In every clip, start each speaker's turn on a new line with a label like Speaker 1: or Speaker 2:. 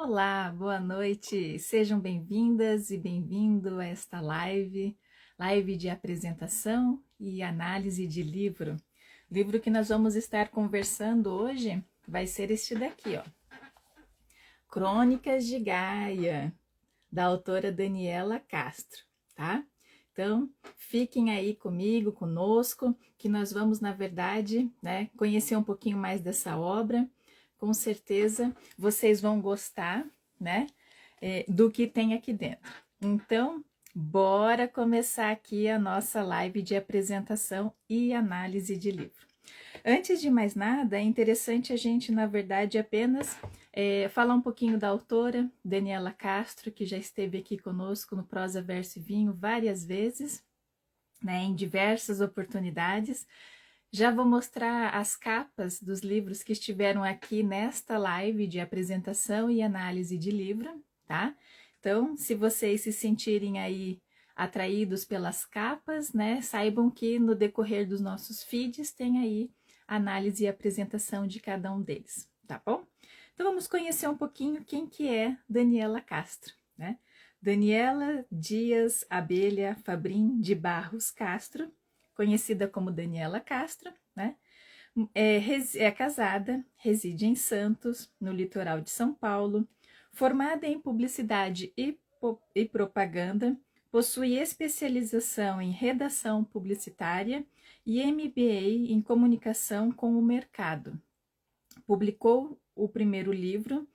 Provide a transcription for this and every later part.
Speaker 1: Olá, boa noite. Sejam bem-vindas e bem-vindo a esta live de apresentação e análise de livro. O livro que nós vamos estar conversando hoje vai ser este daqui, ó. Crônicas de Gaia, da autora Daniela Castro, tá? Então, fiquem aí conosco, que nós vamos, na verdade, né, conhecer um pouquinho mais dessa obra. Com certeza vocês vão gostar, né, do que tem aqui dentro. Então, bora começar aqui a nossa live de apresentação e análise de livro. Antes de mais nada, é interessante a gente, na verdade, apenas falar um pouquinho da autora, Daniela Castro, que já esteve aqui conosco no Prosa, Verso e Vinho várias vezes, né, em diversas oportunidades. Já vou mostrar as capas dos livros que estiveram aqui nesta live de apresentação e análise de livro, tá? Então, se vocês se sentirem aí atraídos pelas capas, né, saibam que no decorrer dos nossos feeds tem aí análise e apresentação de cada um deles, tá bom? Então, vamos conhecer um pouquinho quem que é Daniela Castro, né? Daniela Dias Abelha Fabrim de Barros Castro, conhecida como Daniela Castro, né? É casada, reside em Santos, no litoral de São Paulo, formada em publicidade e propaganda, possui especialização em redação publicitária e MBA em comunicação com o mercado. Publicou o primeiro livro,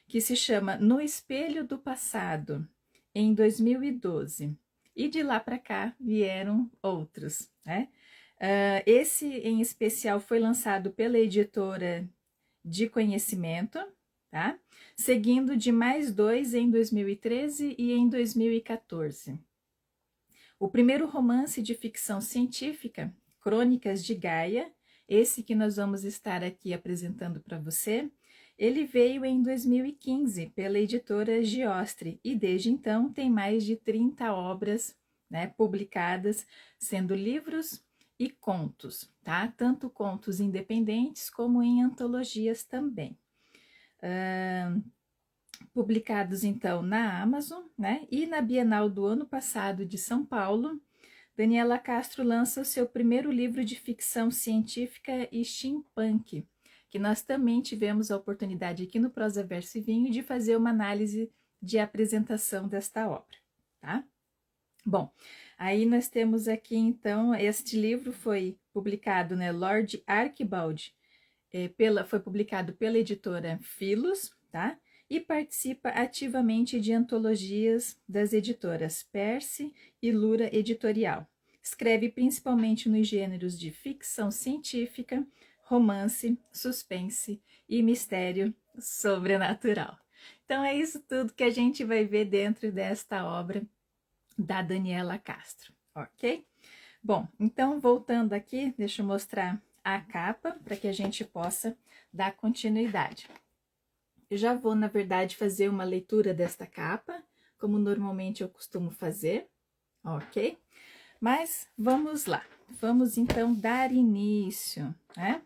Speaker 1: que se chama No Espelho do Passado, em 2012. E de lá para cá vieram outros, né? Esse em especial foi lançado pela editora de Conhecimento, tá? Seguindo de mais dois em 2013 e em 2014. O primeiro romance de ficção científica, Crônicas de Gaia, esse que nós vamos estar aqui apresentando para você, ele veio em 2015 pela editora Giostre e desde então tem mais de 30 obras, né, publicadas, sendo livros e contos, tá? Tanto contos independentes como em antologias também. Publicados então na Amazon, né? E na Bienal do ano passado de São Paulo, Daniela Castro lança o seu primeiro livro de ficção científica e steampunk, que nós também tivemos a oportunidade aqui no Prosa, Verso e Vinho de fazer uma análise de apresentação desta obra, tá? Bom, aí nós temos aqui então, este livro foi publicado, né, Lord Archibald, foi publicado pela editora Filos, tá? E participa ativamente de antologias das editoras Perse e Lura Editorial. Escreve principalmente nos gêneros de ficção científica, romance, suspense e mistério sobrenatural. Então é isso tudo que a gente vai ver dentro desta obra da Daniela Castro, ok? Bom, então voltando aqui, deixa eu mostrar a capa para que a gente possa dar continuidade. Eu já vou, na verdade, fazer uma leitura desta capa, como normalmente eu costumo fazer, ok? Mas vamos lá, vamos então dar início, né?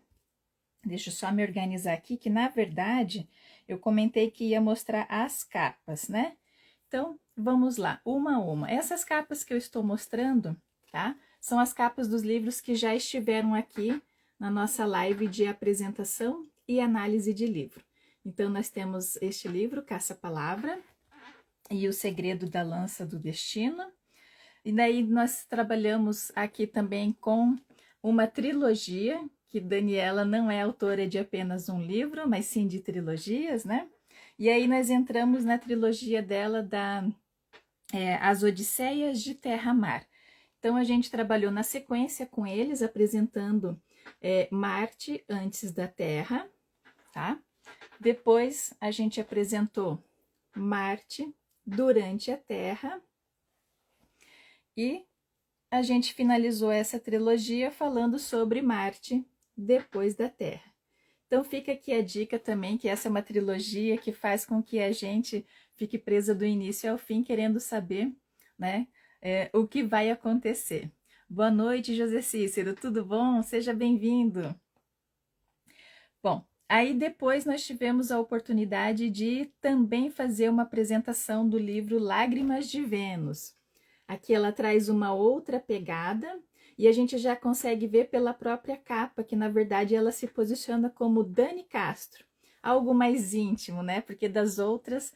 Speaker 1: Deixa eu só me organizar aqui, que na verdade eu comentei que ia mostrar as capas, né? Então, vamos lá, uma a uma. Essas capas que eu estou mostrando, tá? São as capas dos livros que já estiveram aqui na nossa live de apresentação e análise de livro. Então, nós temos este livro, Caça-Palavra, e O Segredo da Lança do Destino. E daí nós trabalhamos aqui também com uma trilogia, que Daniela não é autora de apenas um livro, mas sim de trilogias, né? E aí nós entramos na trilogia dela As Odisseias de Terra-Mar. Então a gente trabalhou na sequência com eles, apresentando Marte antes da Terra, tá? Depois a gente apresentou Marte durante a Terra e a gente finalizou essa trilogia falando sobre Marte depois da Terra. Então fica aqui a dica também que essa é uma trilogia que faz com que a gente fique presa do início ao fim, querendo saber, né, o que vai acontecer. Boa noite, José Cícero, tudo bom? Seja bem-vindo. Bom, Aí depois nós tivemos a oportunidade de também fazer uma apresentação do livro Lágrimas de Vênus. Aqui ela traz uma outra pegada e a gente já consegue ver pela própria capa que na verdade ela se posiciona como Dani Castro, algo mais íntimo, né? Porque das outras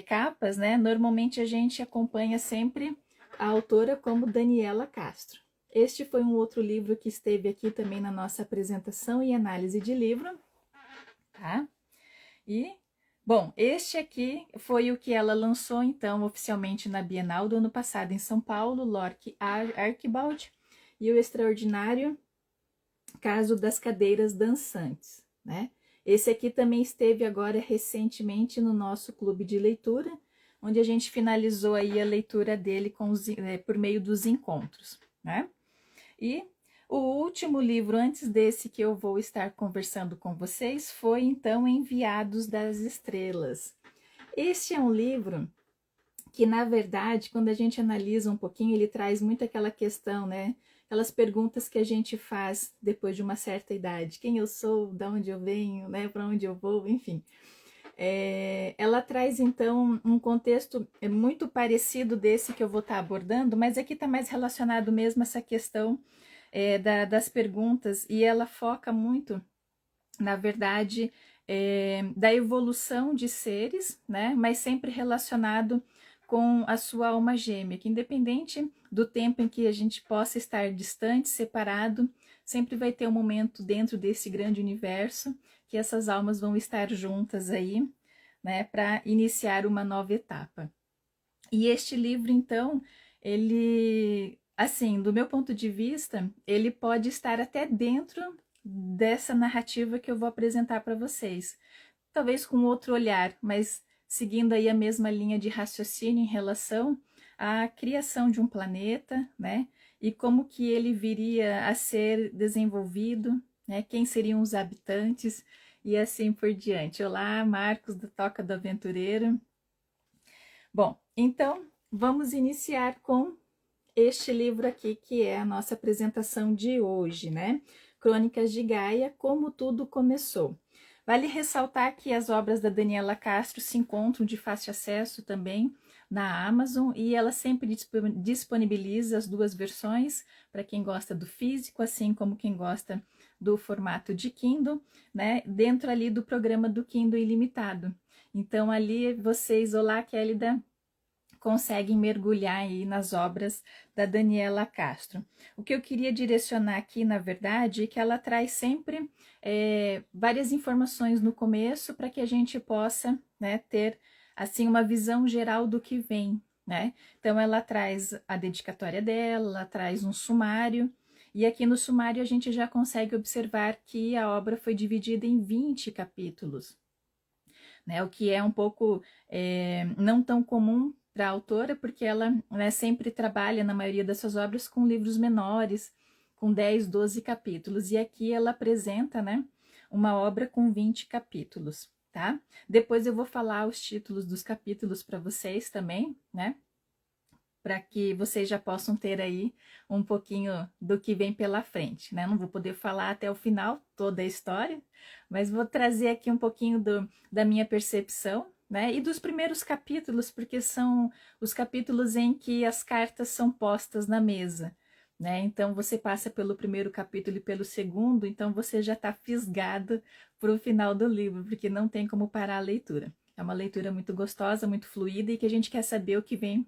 Speaker 1: capas, né? Normalmente a gente acompanha sempre a autora como Daniela Castro. Este foi um outro livro que esteve aqui também na nossa apresentação e análise de livro, tá? E, bom, este aqui foi o que ela lançou, então, oficialmente na Bienal do ano passado em São Paulo, Lorque Archibald, e o extraordinário Caso das Cadeiras Dançantes, né? Esse aqui também esteve agora recentemente no nosso clube de leitura, onde a gente finalizou aí a leitura dele por meio dos encontros, né? E o último livro antes desse que eu vou estar conversando com vocês foi então Enviados das Estrelas. Este é um livro que, na verdade, quando a gente analisa um pouquinho, ele traz muito aquela questão, né? Aquelas perguntas que a gente faz depois de uma certa idade. Quem eu sou, de onde eu venho, né? Para onde eu vou, enfim. Ela traz, então, um contexto muito parecido desse que eu vou estar abordando, mas aqui está mais relacionado mesmo a essa questão das perguntas, e ela foca muito, na verdade, da evolução de seres, né? Mas sempre relacionado com a sua alma gêmea, que independente do tempo em que a gente possa estar distante, separado, sempre vai ter um momento dentro desse grande universo que essas almas vão estar juntas aí, né, para iniciar uma nova etapa. E este livro, então, ele, assim, do meu ponto de vista, ele pode estar até dentro dessa narrativa que eu vou apresentar para vocês. Talvez com outro olhar, mas seguindo aí a mesma linha de raciocínio em relação à criação de um planeta, né? E como que ele viria a ser desenvolvido, né? Quem seriam os habitantes e assim por diante. Olá, Marcos do Toca do Aventureiro. Bom, então vamos iniciar com este livro aqui, que é a nossa apresentação de hoje, né? Crônicas de Gaia, Como Tudo Começou. Vale ressaltar que as obras da Daniela Castro se encontram de fácil acesso também na Amazon e ela sempre disponibiliza as duas versões para quem gosta do físico, assim como quem gosta do formato de Kindle, né? Dentro ali do programa do Kindle Ilimitado. Então ali vocês, olá Kélida, conseguem mergulhar aí nas obras da Daniela Castro. O que eu queria direcionar aqui, na verdade, é que ela traz sempre várias informações no começo para que a gente possa, né, ter assim uma visão geral do que vem, né? Então ela traz a dedicatória dela, ela traz um sumário, e aqui no sumário a gente já consegue observar que a obra foi dividida em 20 capítulos, né? O que é um pouco não tão comum para a autora, porque ela, né, sempre trabalha, na maioria das suas obras, com livros menores, com 10, 12 capítulos. E aqui ela apresenta, né, uma obra com 20 capítulos, tá? Depois eu vou falar os títulos dos capítulos para vocês também, né? Para que vocês já possam ter aí um pouquinho do que vem pela frente, né? Não vou poder falar até o final toda a história, mas vou trazer aqui um pouquinho da minha percepção, né? E dos primeiros capítulos, porque são os capítulos em que as cartas são postas na mesa, né? Então você passa pelo primeiro capítulo e pelo segundo, então você já está fisgado para o final do livro, porque não tem como parar a leitura. É uma leitura muito gostosa, muito fluida e que a gente quer saber o que vem,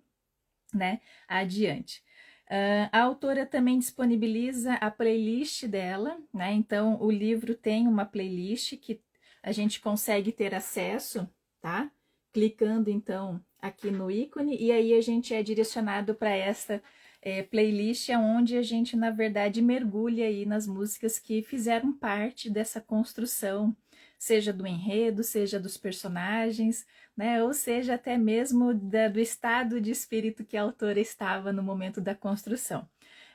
Speaker 1: né, adiante. A autora também disponibiliza a playlist dela, né? Então o livro tem uma playlist que a gente consegue ter acesso, tá? Clicando então aqui no ícone e aí a gente é direcionado para essa playlist, onde a gente na verdade mergulha aí nas músicas que fizeram parte dessa construção, seja do enredo, seja dos personagens, né? Ou seja, até mesmo do estado de espírito que a autora estava no momento da construção.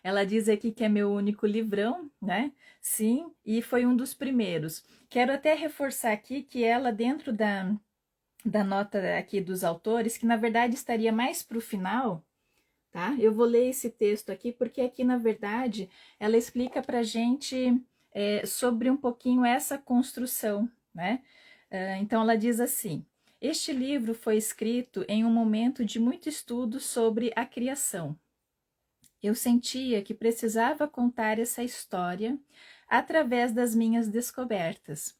Speaker 1: Ela diz aqui que é meu único livrão, né? Sim, e foi um dos primeiros. Quero até reforçar aqui que ela, dentro da nota aqui dos autores, que na verdade estaria mais para o final, tá? Eu vou ler esse texto aqui, porque aqui, na verdade, ela explica para a gente sobre um pouquinho essa construção, né? Então ela diz assim: este livro foi escrito em um momento de muito estudo sobre a criação. Eu sentia que precisava contar essa história através das minhas descobertas,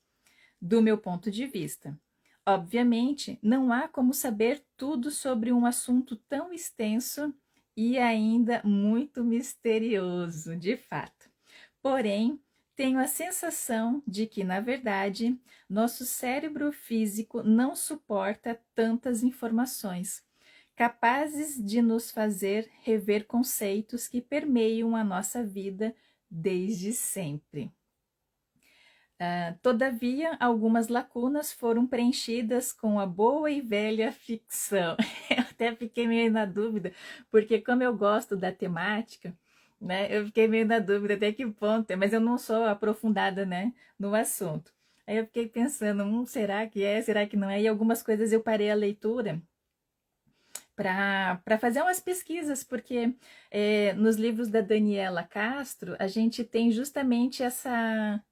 Speaker 1: do meu ponto de vista. Obviamente, não há como saber tudo sobre um assunto tão extenso e ainda muito misterioso, de fato. Porém, tenho a sensação de que, na verdade, nosso cérebro físico não suporta tantas informações, capazes de nos fazer rever conceitos que permeiam a nossa vida desde sempre. Todavia, algumas lacunas foram preenchidas com a boa e velha ficção. Eu até fiquei meio na dúvida, porque como eu gosto da temática, né, eu fiquei meio na dúvida até que ponto, mas eu não sou aprofundada, né, no assunto. Aí eu fiquei pensando, será que é, será que não é? E algumas coisas eu parei a leitura para fazer umas pesquisas, porque nos livros da Daniela Castro, a gente tem justamente essa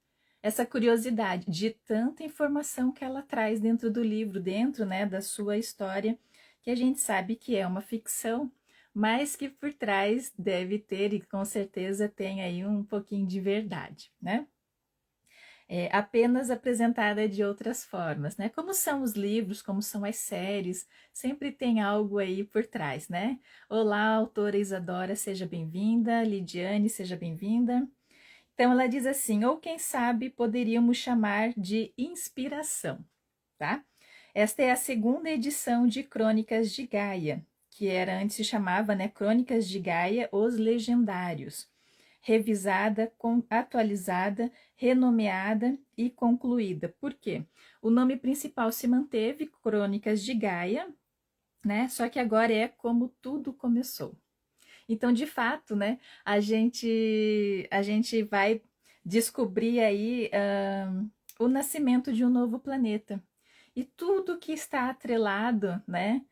Speaker 1: curiosidade de tanta informação que ela traz dentro do livro, dentro, né, da sua história, que a gente sabe que é uma ficção, mas que por trás deve ter e com certeza tem aí um pouquinho de verdade, né? Apenas apresentada de outras formas, né? Como são os livros, como são as séries, sempre tem algo aí por trás, né? Olá, autora Isadora, seja bem-vinda. Lidiane, seja bem-vinda. Então ela diz assim, ou quem sabe poderíamos chamar de inspiração, tá? Esta é a segunda edição de Crônicas de Gaia, que era antes se chamava, né, Crônicas de Gaia, os Legendários, revisada, atualizada, renomeada e concluída. Por quê? O nome principal se manteve, Crônicas de Gaia, né? Só que agora é Como Tudo Começou. Então, de fato, né, a gente vai descobrir aí o nascimento de um novo planeta. E tudo que está atrelado, né,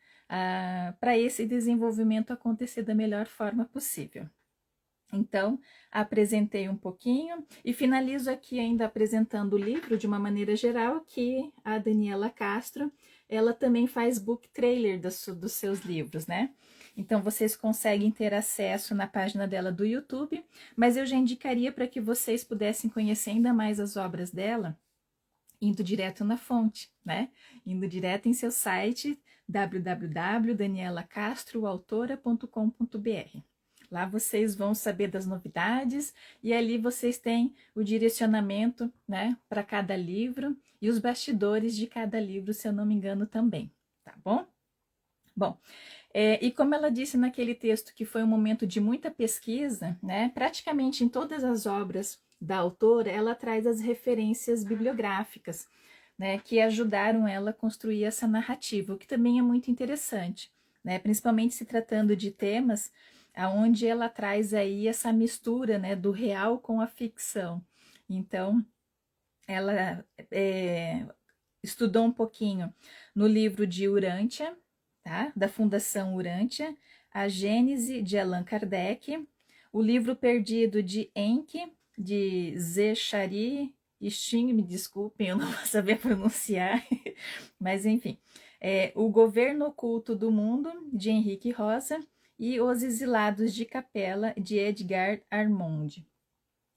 Speaker 1: para esse desenvolvimento acontecer da melhor forma possível. Então, apresentei um pouquinho e finalizo aqui ainda apresentando o livro de uma maneira geral, que a Daniela Castro, ela também faz book trailer dos seus livros, né? Então, vocês conseguem ter acesso na página dela do YouTube, mas eu já indicaria para que vocês pudessem conhecer ainda mais as obras dela, indo direto na fonte, né? Indo direto em seu site, www.danielacastroautora.com.br. Lá vocês vão saber das novidades e ali vocês têm o direcionamento, né, para cada livro e os bastidores de cada livro, se eu não me engano também, tá bom? Bom, e como ela disse naquele texto que foi um momento de muita pesquisa, né, praticamente em todas as obras da autora, ela traz as referências bibliográficas, né, que ajudaram ela a construir essa narrativa, o que também é muito interessante, né, principalmente se tratando de temas aonde ela traz aí essa mistura, né, do real com a ficção. Então, ela estudou um pouquinho no livro de Urântia, tá? Da Fundação Urântia, a Gênese de Allan Kardec, o livro perdido de Enki, de Zechari Sting, me desculpem, eu não vou saber pronunciar, mas enfim, O Governo Oculto do Mundo, de Henrique Rosa, e Os Exilados de Capela, de Edgar Armond.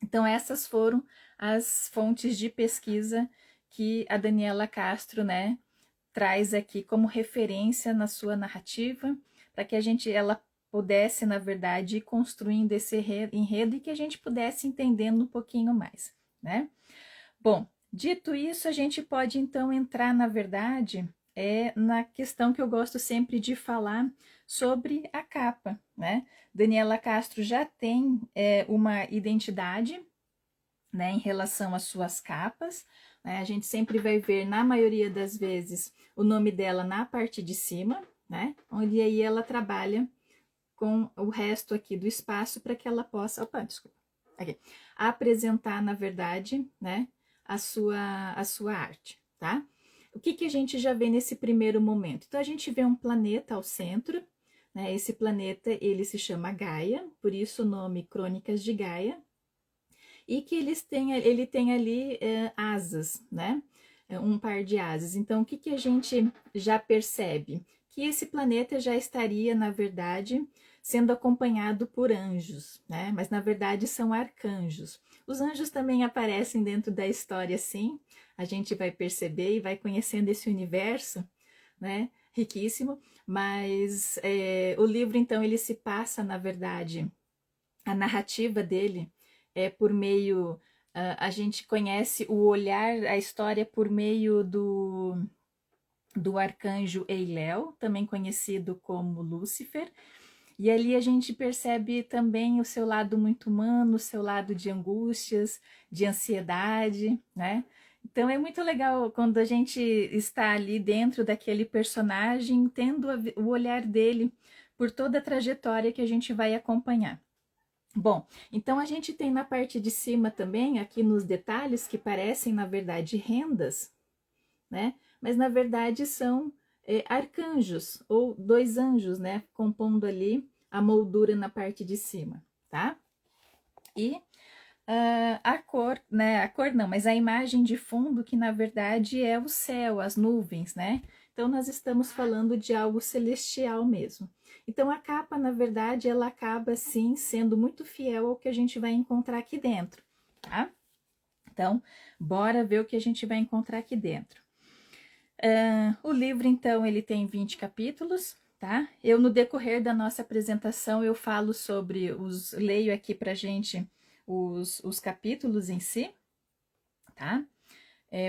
Speaker 1: Então, essas foram as fontes de pesquisa que a Daniela Castro, né, traz aqui como referência na sua narrativa, para que ela pudesse, na verdade, ir construindo esse enredo e que a gente pudesse entendendo um pouquinho mais, né? Bom, dito isso, a gente pode então entrar, na verdade, na questão que eu gosto sempre de falar sobre a capa, né? Daniela Castro já tem uma identidade, né, em relação às suas capas, né? A gente sempre vai ver, na maioria das vezes, o nome dela na parte de cima, né? Onde aí ela trabalha com o resto aqui do espaço para que ela possa, apresentar, na verdade, né, a sua arte, tá? O que a gente já vê nesse primeiro momento? Então, a gente vê um planeta ao centro, né? Esse planeta, ele se chama Gaia, por isso o nome Crônicas de Gaia, e que ele tem ali asas, né? um par de asas. Então, o que, que a gente já percebe? Que esse planeta já estaria, na verdade, sendo acompanhado por anjos, né? Mas, na verdade, são arcanjos. Os anjos também aparecem dentro da história, sim. A gente vai perceber e vai conhecendo esse universo, né? Riquíssimo. Mas o livro, então, ele se passa, na verdade, a narrativa dele é por meio... a gente conhece o olhar, a história por meio do arcanjo Eiléu, também conhecido como Lúcifer, e ali a gente percebe também o seu lado muito humano, o seu lado de angústias, de ansiedade, né? Então é muito legal quando a gente está ali dentro daquele personagem, tendo o olhar dele por toda a trajetória que a gente vai acompanhar. Bom, então a gente tem na parte de cima também, aqui nos detalhes, que parecem na verdade rendas, né? Mas na verdade são arcanjos, ou dois anjos, né? Compondo ali a moldura na parte de cima, tá? E a cor, né? A cor não, mas a imagem de fundo, que na verdade é o céu, as nuvens, né? Então nós estamos falando de algo celestial mesmo. Então a capa, na verdade, ela acaba sim sendo muito fiel ao que a gente vai encontrar aqui dentro, tá? Então, bora ver o que a gente vai encontrar aqui dentro. O livro, então, ele tem 20 capítulos, tá? Eu, no decorrer da nossa apresentação, eu falo sobre leio aqui pra gente os capítulos em si, tá?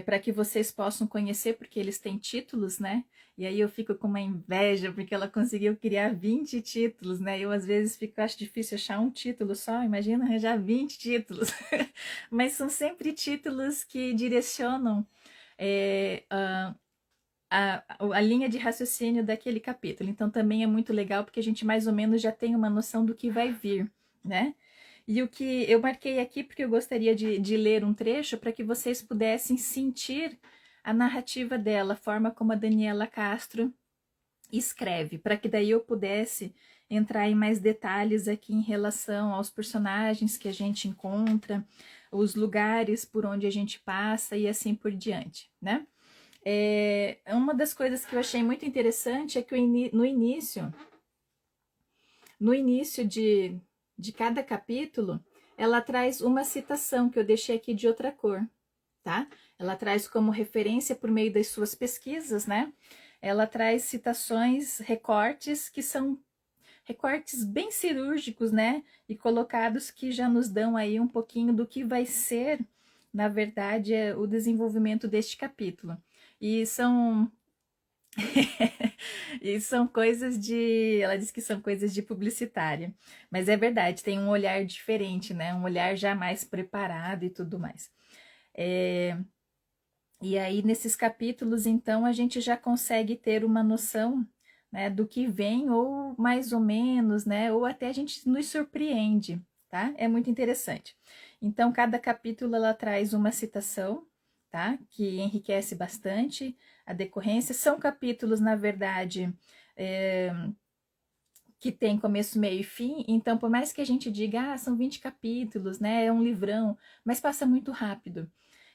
Speaker 1: Para que vocês possam conhecer, porque eles têm títulos, né? E aí eu fico com uma inveja, porque ela conseguiu criar 20 títulos, né? Eu, às vezes, acho difícil achar um título só, imagina arranjar 20 títulos. Mas são sempre títulos que direcionam a linha de raciocínio daquele capítulo. Então também é muito legal porque a gente mais ou menos já tem uma noção do que vai vir, né? E o que eu marquei aqui porque eu gostaria de ler um trecho para que vocês pudessem sentir a narrativa dela, a forma como a Daniela Castro escreve, para que daí eu pudesse entrar em mais detalhes aqui em relação aos personagens que a gente encontra, os lugares por onde a gente passa e assim por diante, né? Uma das coisas que eu achei muito interessante é que no início de cada capítulo, ela traz uma citação que eu deixei aqui de outra cor, tá? Ela traz como referência por meio das suas pesquisas, né? Ela traz citações, recortes, que são recortes bem cirúrgicos, né? E colocados que já nos dão aí um pouquinho do que vai ser, na verdade, o desenvolvimento deste capítulo. E são e são coisas de, ela diz que são coisas de publicitária, mas é verdade, tem um olhar diferente, né? Um olhar já mais preparado e tudo mais. E aí nesses capítulos, então, a gente já consegue ter uma noção, né, do que vem, ou mais ou menos, né? Ou até a gente nos surpreende, tá? É muito interessante. Então, cada capítulo ela traz uma citação, tá? Que enriquece bastante a decorrência. São capítulos, na verdade, que tem começo, meio e fim. Então, por mais que a gente diga, são 20 capítulos, né? É um livrão, mas passa muito rápido.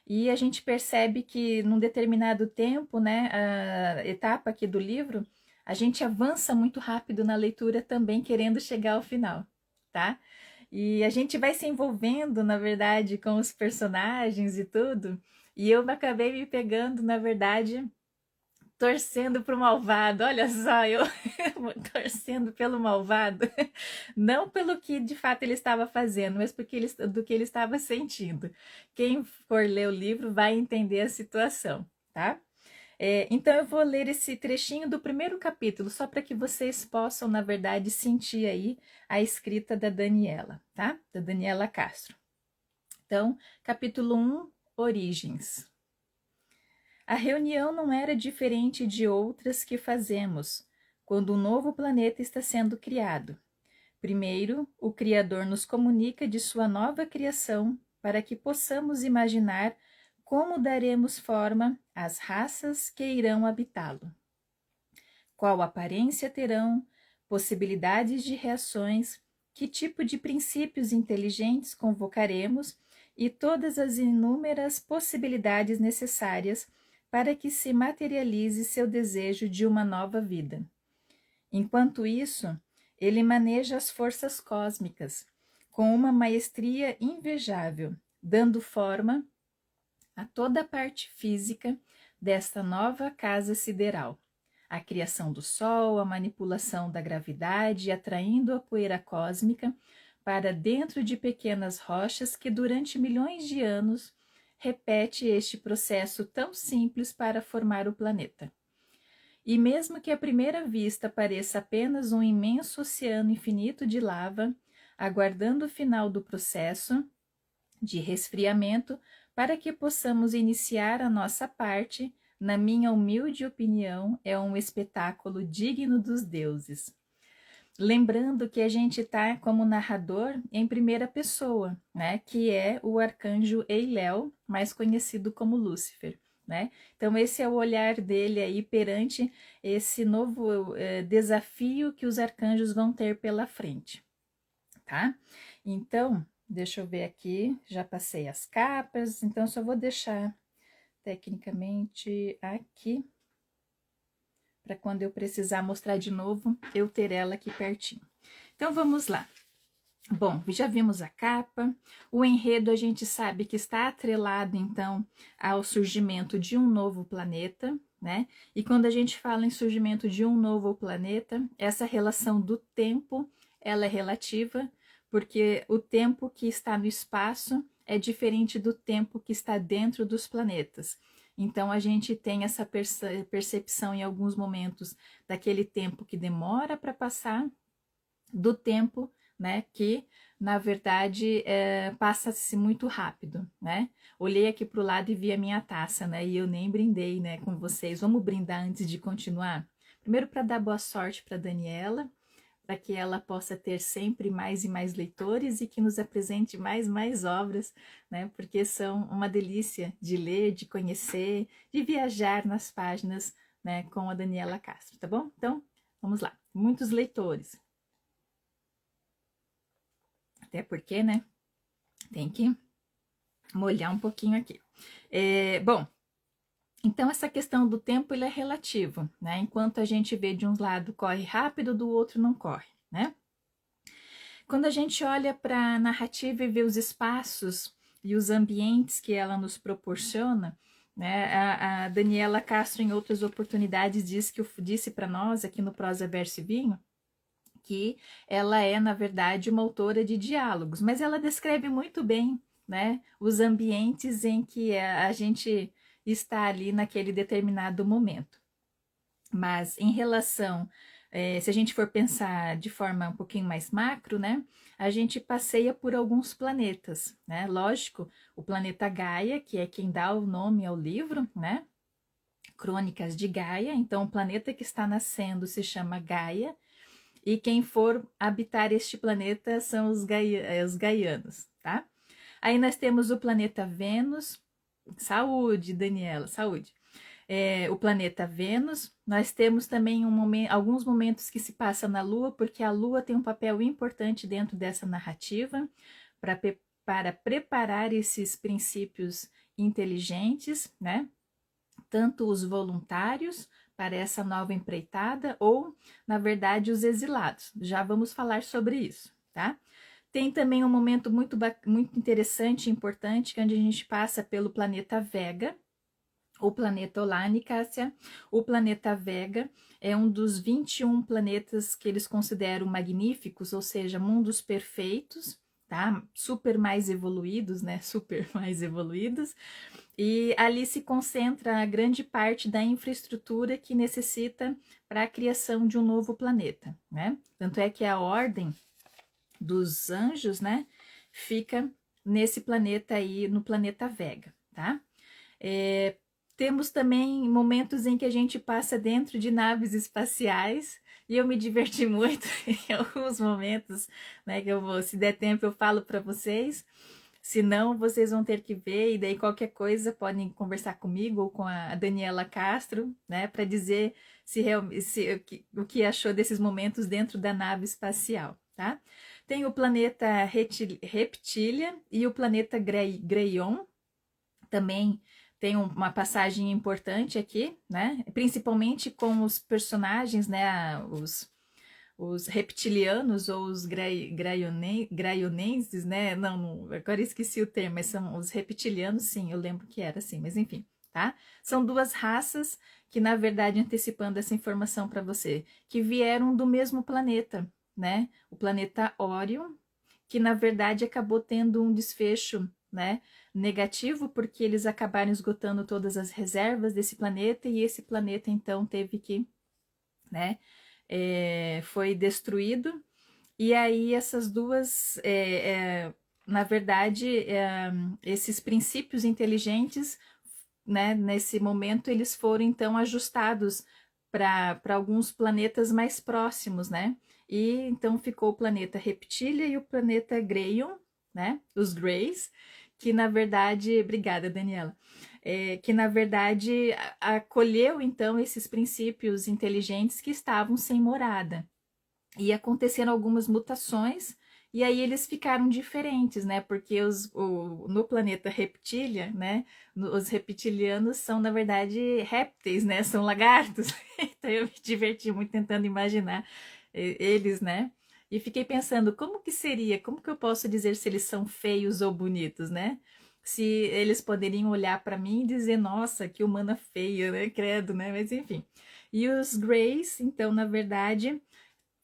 Speaker 1: E a gente percebe que num determinado tempo, né, a etapa aqui do livro, a gente avança muito rápido na leitura também, querendo chegar ao final, tá? E a gente vai se envolvendo, na verdade, com os personagens e tudo. E eu acabei me pegando, na verdade, torcendo pro malvado. Olha só, eu torcendo pelo malvado, não pelo que de fato ele estava fazendo, mas do que ele estava sentindo. Quem for ler o livro vai entender a situação, tá? Então eu vou ler esse trechinho do primeiro capítulo, só para que vocês possam, na verdade, sentir aí a escrita da Daniela, tá? Da Daniela Castro. Então, capítulo 1, Origens. A reunião não era diferente de outras que fazemos, quando um novo planeta está sendo criado. Primeiro, o Criador nos comunica de sua nova criação para que possamos imaginar como daremos forma às raças que irão habitá-lo. Qual aparência terão, possibilidades de reações, que tipo de princípios inteligentes convocaremos e todas as inúmeras possibilidades necessárias para que se materialize seu desejo de uma nova vida. Enquanto isso, ele maneja as forças cósmicas com uma maestria invejável, dando forma a toda a parte física desta nova casa sideral. A criação do Sol, a manipulação da gravidade, atraindo a poeira cósmica para dentro de pequenas rochas que durante milhões de anos repete este processo tão simples para formar o planeta. E mesmo que à primeira vista pareça apenas um imenso oceano infinito de lava, aguardando o final do processo de resfriamento para que possamos iniciar a nossa parte, na minha humilde opinião, é um espetáculo digno dos deuses. Lembrando que a gente está como narrador em primeira pessoa, né? Que é o arcanjo Eiléu, mais conhecido como Lúcifer, né? Então esse é o olhar dele aí perante esse novo desafio que os arcanjos vão ter pela frente, tá? Então, deixa eu ver aqui, já passei as capas, então só vou deixar tecnicamente aqui, para quando eu precisar mostrar de novo, eu ter ela aqui pertinho. Então, vamos lá. Bom, já vimos a capa, o enredo a gente sabe que está atrelado, então, ao surgimento de um novo planeta, né? E quando a gente fala em surgimento de um novo planeta, essa relação do tempo, ela é relativa, porque o tempo que está no espaço é diferente do tempo que está dentro dos planetas. Então, a gente tem essa percepção em alguns momentos daquele tempo que demora para passar, do tempo, né, que na verdade passa-se muito rápido, né? Olhei aqui para o lado e vi a minha taça, né? E eu nem brindei, né, com vocês. Vamos brindar antes de continuar? Primeiro para dar boa sorte para Daniela, para que ela possa ter sempre mais e mais leitores e que nos apresente mais obras, né? Porque são uma delícia de ler, de conhecer, de viajar nas páginas, né, com a Daniela Castro, tá bom? Então, vamos lá. Muitos leitores. Até porque, né, tem que molhar um pouquinho aqui. Bom, então essa questão do tempo ele é relativo, né? Enquanto a gente vê de um lado corre rápido, do outro não corre, né? Quando a gente olha para a narrativa e vê os espaços e os ambientes que ela nos proporciona, né? A Daniela Castro, em outras oportunidades, disse para nós, aqui no Prosa, Verso e Vinho, que ela é, na verdade, uma autora de diálogos, mas ela descreve muito bem, né, os ambientes em que a gente está ali naquele determinado momento. Mas em relação, se a gente for pensar de forma um pouquinho mais macro, né, a gente passeia por alguns planetas, né? Lógico, o planeta Gaia, que é quem dá o nome ao livro, né? Crônicas de Gaia. Então, o planeta que está nascendo se chama Gaia, e quem for habitar este planeta são os gaianos, tá? Aí nós temos o planeta Vênus. Saúde, Daniela, saúde. O planeta Vênus. Nós temos também alguns momentos que se passa na Lua, porque a Lua tem um papel importante dentro dessa narrativa para preparar esses princípios inteligentes, né? Tanto os voluntários para essa nova empreitada ou, na verdade, os exilados. Já vamos falar sobre isso, tá? Tem também um momento muito interessante e importante, que é onde a gente passa pelo planeta Vega, o planeta Olani, Cássia. O planeta Vega é um dos 21 planetas que eles consideram magníficos, ou seja, mundos perfeitos, tá? Super mais evoluídos, né? Super mais evoluídos. E ali se concentra a grande parte da infraestrutura que necessita para a criação de um novo planeta, né? Tanto é que a ordem dos anjos, né, fica nesse planeta aí, no planeta Vega, tá? Temos também momentos em que a gente passa dentro de naves espaciais, e eu me diverti muito em alguns momentos, né, que eu vou, se der tempo eu falo para vocês. Se não, vocês vão ter que ver, e daí qualquer coisa podem conversar comigo ou com a Daniela Castro, né, para dizer o que achou desses momentos dentro da nave espacial, tá? Tem o planeta Reptília e o planeta Greion, também tem uma passagem importante aqui, né? Principalmente com os personagens, né? Os reptilianos ou os graionenses, né? Não, agora esqueci o termo, mas são os reptilianos, sim, eu lembro que era assim, mas enfim, tá? São duas raças que, na verdade, antecipando essa informação para você, que vieram do mesmo planeta, né? O planeta Orion, que na verdade acabou tendo um desfecho, né, negativo, porque eles acabaram esgotando todas as reservas desse planeta e esse planeta então teve que, né, foi destruído. E aí essas duas, na verdade, esses princípios inteligentes, né, nesse momento eles foram então ajustados para alguns planetas mais próximos, né? E então ficou o planeta Reptília e o planeta Greion, né? Os Greys, que na verdade, obrigada, Daniela, que na verdade acolheu então esses princípios inteligentes que estavam sem morada. E aconteceram algumas mutações, e aí eles ficaram diferentes, né? Porque no planeta Reptília, né? Os reptilianos são, na verdade, répteis, né? São lagartos. Então eu me diverti muito tentando imaginar eles, né? E fiquei pensando, como que seria? Como que eu posso dizer se eles são feios ou bonitos, né? Se eles poderiam olhar para mim e dizer, nossa, que humana feia, né? Credo, né? Mas enfim. E os Greys, então, na verdade,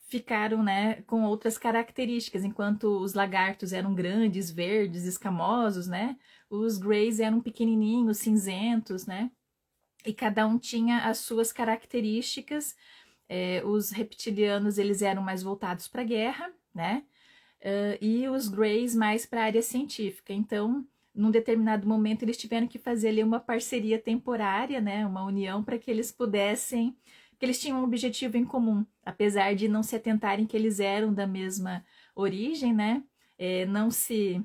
Speaker 1: ficaram, né, com outras características. Enquanto os lagartos eram grandes, verdes, escamosos, né, os greys eram pequenininhos, cinzentos, né, e cada um tinha as suas características. Os reptilianos, eles eram mais voltados para a guerra, né, e os greys mais para a área científica. Então, num determinado momento, eles tiveram que fazer ali uma parceria temporária, né, uma união para que eles pudessem, que eles tinham um objetivo em comum, apesar de não se atentarem que eles eram da mesma origem, né, não se,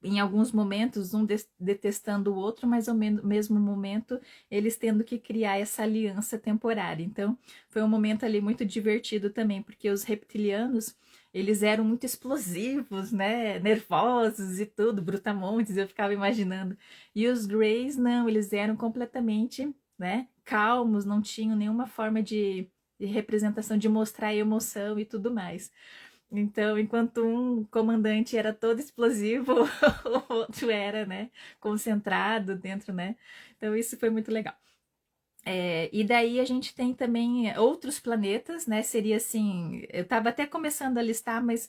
Speaker 1: em alguns momentos, um detestando o outro, mas ao mesmo momento eles tendo que criar essa aliança temporária. Então, foi um momento ali muito divertido também, porque os reptilianos, eles eram muito explosivos, né, nervosos e tudo, brutamontes, eu ficava imaginando. E os Greys, não, eles eram completamente, né, calmos, não tinham nenhuma forma de representação, de mostrar emoção e tudo mais. Então, enquanto um comandante era todo explosivo, o outro era, né, concentrado dentro, né? Então, isso foi muito legal. E daí a gente tem também outros planetas, né? Seria assim, eu estava até começando a listar, mas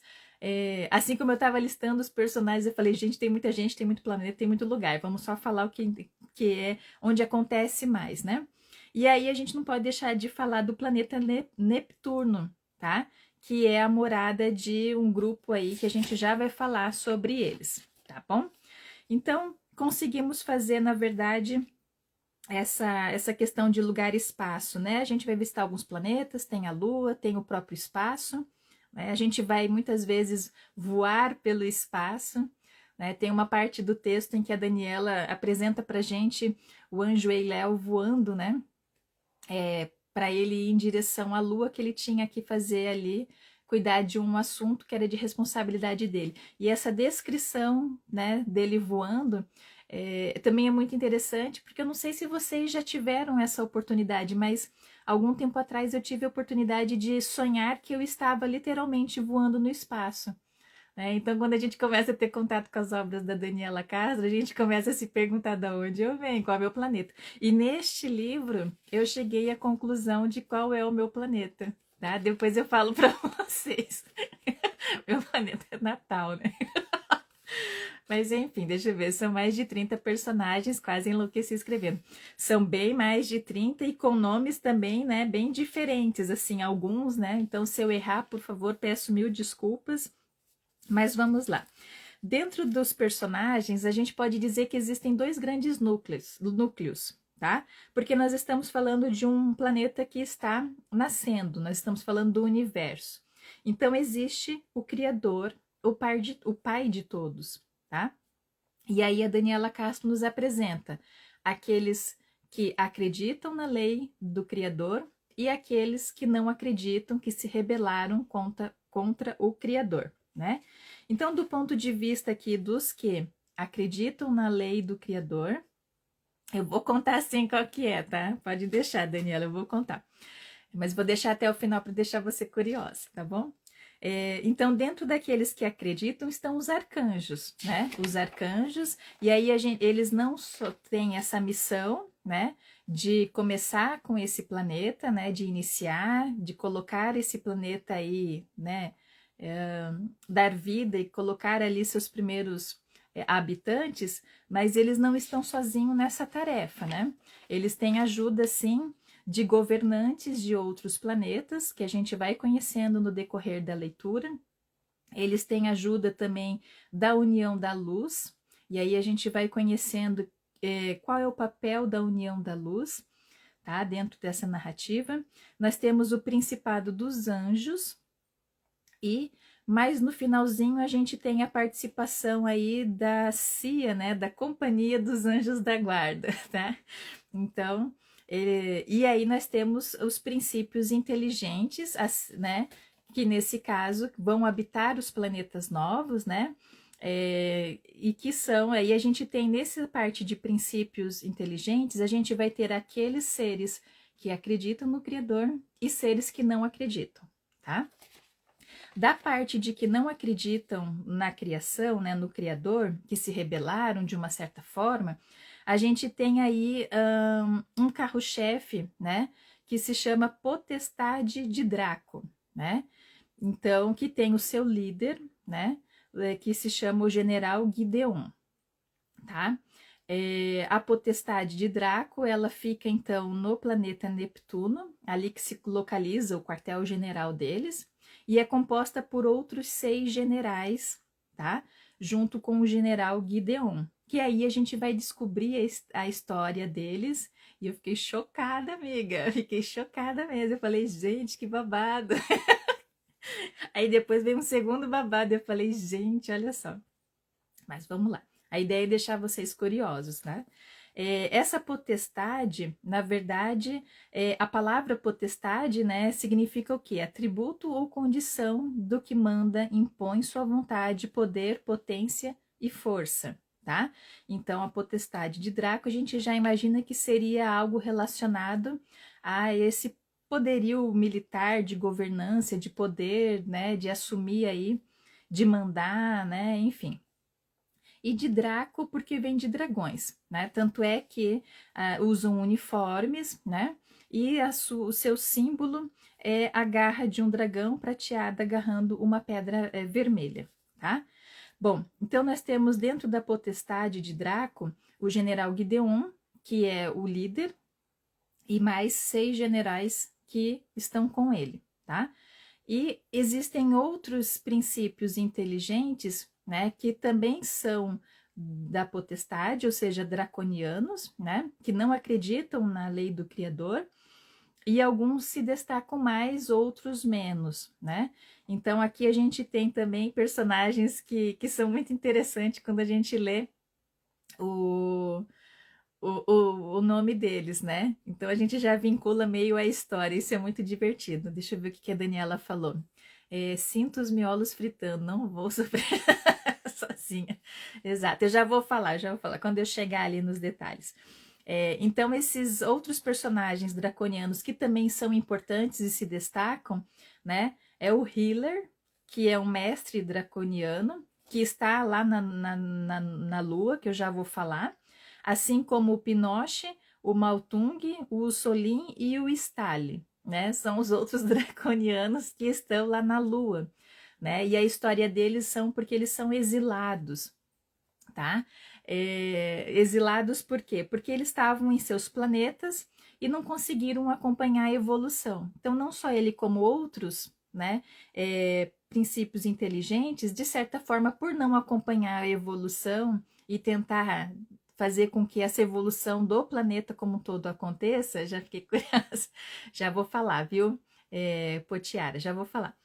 Speaker 1: assim como eu estava listando os personagens, eu falei, gente, tem muita gente, tem muito planeta, tem muito lugar. Vamos só falar o que é onde acontece mais, né? E aí a gente não pode deixar de falar do planeta Neptuno, tá? Que é a morada de um grupo aí que a gente já vai falar sobre eles, tá bom? Então, conseguimos fazer, na verdade, essa questão de lugar e espaço, né? A gente vai visitar alguns planetas, tem a Lua, tem o próprio espaço, né? A gente vai muitas vezes voar pelo espaço, né? Tem uma parte do texto em que a Daniela apresenta pra gente o anjo Eiléu voando, né? Para ele ir em direção à Lua, que ele tinha que fazer ali, cuidar de um assunto que era de responsabilidade dele. E essa descrição, né, dele voando também é muito interessante, porque eu não sei se vocês já tiveram essa oportunidade, mas algum tempo atrás eu tive a oportunidade de sonhar que eu estava literalmente voando no espaço. Então, quando a gente começa a ter contato com as obras da Daniela Castro, a gente começa a se perguntar de onde eu venho, qual é o meu planeta. E neste livro, eu cheguei à conclusão de qual é o meu planeta, tá? Depois eu falo para vocês. Meu planeta é Natal, né? Mas enfim, deixa eu ver, são mais de 30 personagens, quase enlouqueci escrevendo. São bem mais de 30 e com nomes também, né, bem diferentes, assim, alguns, né? Então, se eu errar, por favor, peço mil desculpas. Mas vamos lá. Dentro dos personagens, a gente pode dizer que existem dois grandes núcleos, tá? Porque nós estamos falando de um planeta que está nascendo, nós estamos falando do universo. Então, existe o Criador, o pai de todos, tá? E aí a Daniela Castro nos apresenta aqueles que acreditam na lei do Criador e aqueles que não acreditam, que se rebelaram contra o Criador, né? Então, do ponto de vista aqui dos que acreditam na lei do Criador, Eu vou contar assim qual que é, tá? Pode deixar, Daniela, eu vou contar. Mas vou deixar até o final para deixar você curiosa, tá bom? Então, dentro daqueles que acreditam estão os arcanjos, né? Os arcanjos, e aí eles não só têm essa missão, né? De começar com esse planeta, né? De iniciar, de colocar esse planeta aí, né? Dar vida e colocar ali seus primeiros habitantes, mas eles não estão sozinhos nessa tarefa, né? Eles têm ajuda, sim, de governantes de outros planetas, que a gente vai conhecendo no decorrer da leitura. Eles têm ajuda também da União da Luz, e aí a gente vai conhecendo qual é o papel da União da Luz, tá? Dentro dessa narrativa. Nós temos o Principado dos Anjos, e mais no finalzinho a gente tem a participação aí da CIA, né? Da Companhia dos Anjos da Guarda, tá? Então, e aí nós temos os princípios inteligentes, né? Que nesse caso vão habitar os planetas novos, né? E que são, aí a gente tem nessa parte de princípios inteligentes, a gente vai ter aqueles seres que acreditam no Criador e seres que não acreditam, tá? Da parte de que não acreditam na criação, né, no Criador, que se rebelaram de uma certa forma, a gente tem aí um carro-chefe, né, que se chama Potestade de Draco, né? Então, que tem o seu líder, né, que se chama o General Gideon, tá? A Potestade de Draco, ela fica então no planeta Neptuno, ali que se localiza o quartel-general deles, e é composta por outros 6 generais, tá? Junto com o general Gideon, que aí a gente vai descobrir a história deles, e eu fiquei chocada, amiga, fiquei chocada mesmo, eu falei, gente, que babado. Aí depois veio um segundo babado, eu falei, gente, olha só. Mas vamos lá. A ideia é deixar vocês curiosos, né? Essa potestade, na verdade, a palavra potestade, né, significa o quê? Atributo ou condição do que manda, impõe sua vontade, poder, potência e força, tá? Então, a potestade de Draco, a gente já imagina que seria algo relacionado a esse poderio militar de governância, de poder, né, de assumir aí, de mandar, né, enfim. E de Draco, porque vem de dragões, né? Tanto é que usam uniformes, né? E o seu símbolo é a garra de um dragão prateado agarrando uma pedra vermelha, tá? Bom, então nós temos dentro da potestade de Draco o general Gideon, que é o líder, e mais 6 generais que estão com ele, tá? E existem outros princípios inteligentes, né, que também são da potestade, ou seja, draconianos, né, que não acreditam na lei do Criador, e alguns se destacam mais, outros menos, né? Então aqui a gente tem também personagens que são muito interessantes quando a gente lê o, o nome deles, né? Então a gente já vincula meio a história, isso é muito divertido. Deixa eu ver o que a Daniela falou. Sinto os miolos fritando, não vou sofrer sozinha. Exato, eu já vou falar, quando eu chegar ali nos detalhes. Então, esses outros personagens draconianos que também são importantes e se destacam, né? É o Healer, que é um mestre draconiano, que está lá na Lua, que eu já vou falar, assim como o Pinoche, o Maltung, o Solim e o Stali, né? São os outros draconianos que estão lá na Lua, né? E a história deles são porque eles são exilados, tá? Exilados por quê? Porque eles estavam em seus planetas e não conseguiram acompanhar a evolução. Então, não só ele, como outros, né, princípios inteligentes, de certa forma, por não acompanhar a evolução e tentar fazer com que essa evolução do planeta como um todo aconteça, já fiquei curiosa, já vou falar, viu, Potiara, já vou falar.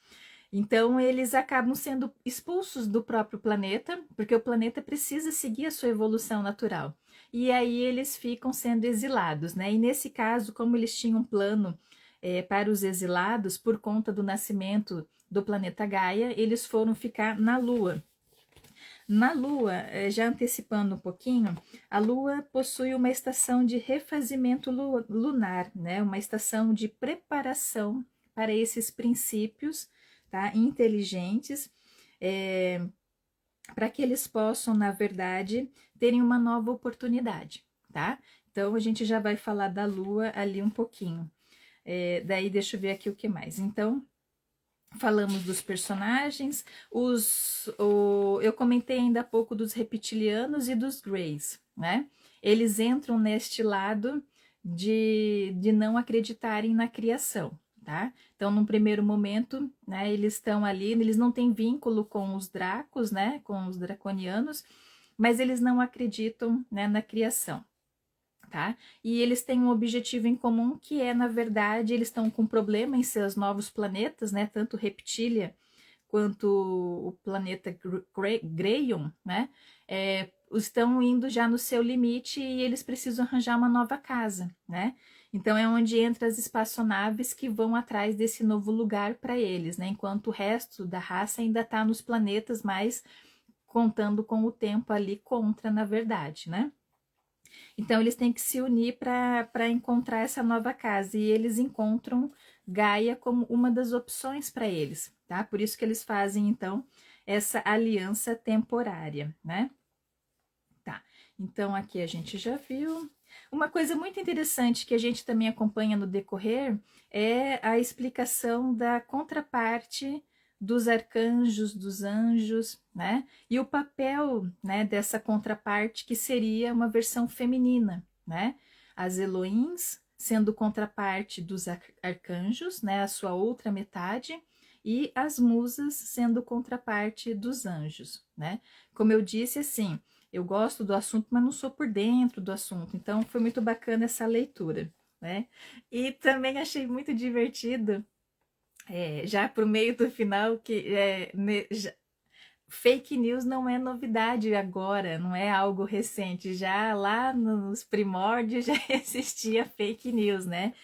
Speaker 1: Então, eles acabam sendo expulsos do próprio planeta, porque o planeta precisa seguir a sua evolução natural. E aí eles ficam sendo exilados, né? E nesse caso, como eles tinham um plano para os exilados, por conta do nascimento do planeta Gaia, eles foram ficar na Lua. Na Lua, já antecipando um pouquinho, a Lua possui uma estação de refazimento lunar, né? Uma estação de preparação para esses princípios, tá? Inteligentes, para que eles possam, na verdade, terem uma nova oportunidade, tá? Então, a gente já vai falar da Lua ali um pouquinho. Daí, deixa eu ver aqui o que mais. Então, falamos dos personagens, eu comentei ainda há pouco dos reptilianos e dos Greys, né? Eles entram neste lado de não acreditarem na criação, tá? Então, num primeiro momento, né, eles estão ali, eles não têm vínculo com os Dracos, né, com os draconianos, mas eles não acreditam, né, na criação. Tá? E eles têm um objetivo em comum que é, na verdade, eles estão com problema em seus novos planetas, né? Tanto Reptilia quanto o planeta Greyon, né? Estão indo já no seu limite e eles precisam arranjar uma nova casa, né? Então é onde entra as espaçonaves que vão atrás desse novo lugar para eles, né? Enquanto o resto da raça ainda está nos planetas, mas contando com o tempo ali contra, na verdade, né? Então, eles têm que se unir para encontrar essa nova casa. E eles encontram Gaia como uma das opções para eles, tá? Por isso que eles fazem, então, essa aliança temporária, né? Tá. Então, aqui a gente já viu. Uma coisa muito interessante que a gente também acompanha no decorrer é a explicação da contraparte dos arcanjos, dos anjos, né? E o papel, né, dessa contraparte que seria uma versão feminina, né? As Elohims sendo contraparte dos arcanjos, né, a sua outra metade, e as musas sendo contraparte dos anjos, né? Como eu disse, assim, eu gosto do assunto, mas não sou por dentro do assunto, então foi muito bacana essa leitura, né? E também achei muito divertido, já pro meio do final, que fake news não é novidade agora, não é algo recente, já lá nos primórdios já existia fake news, né?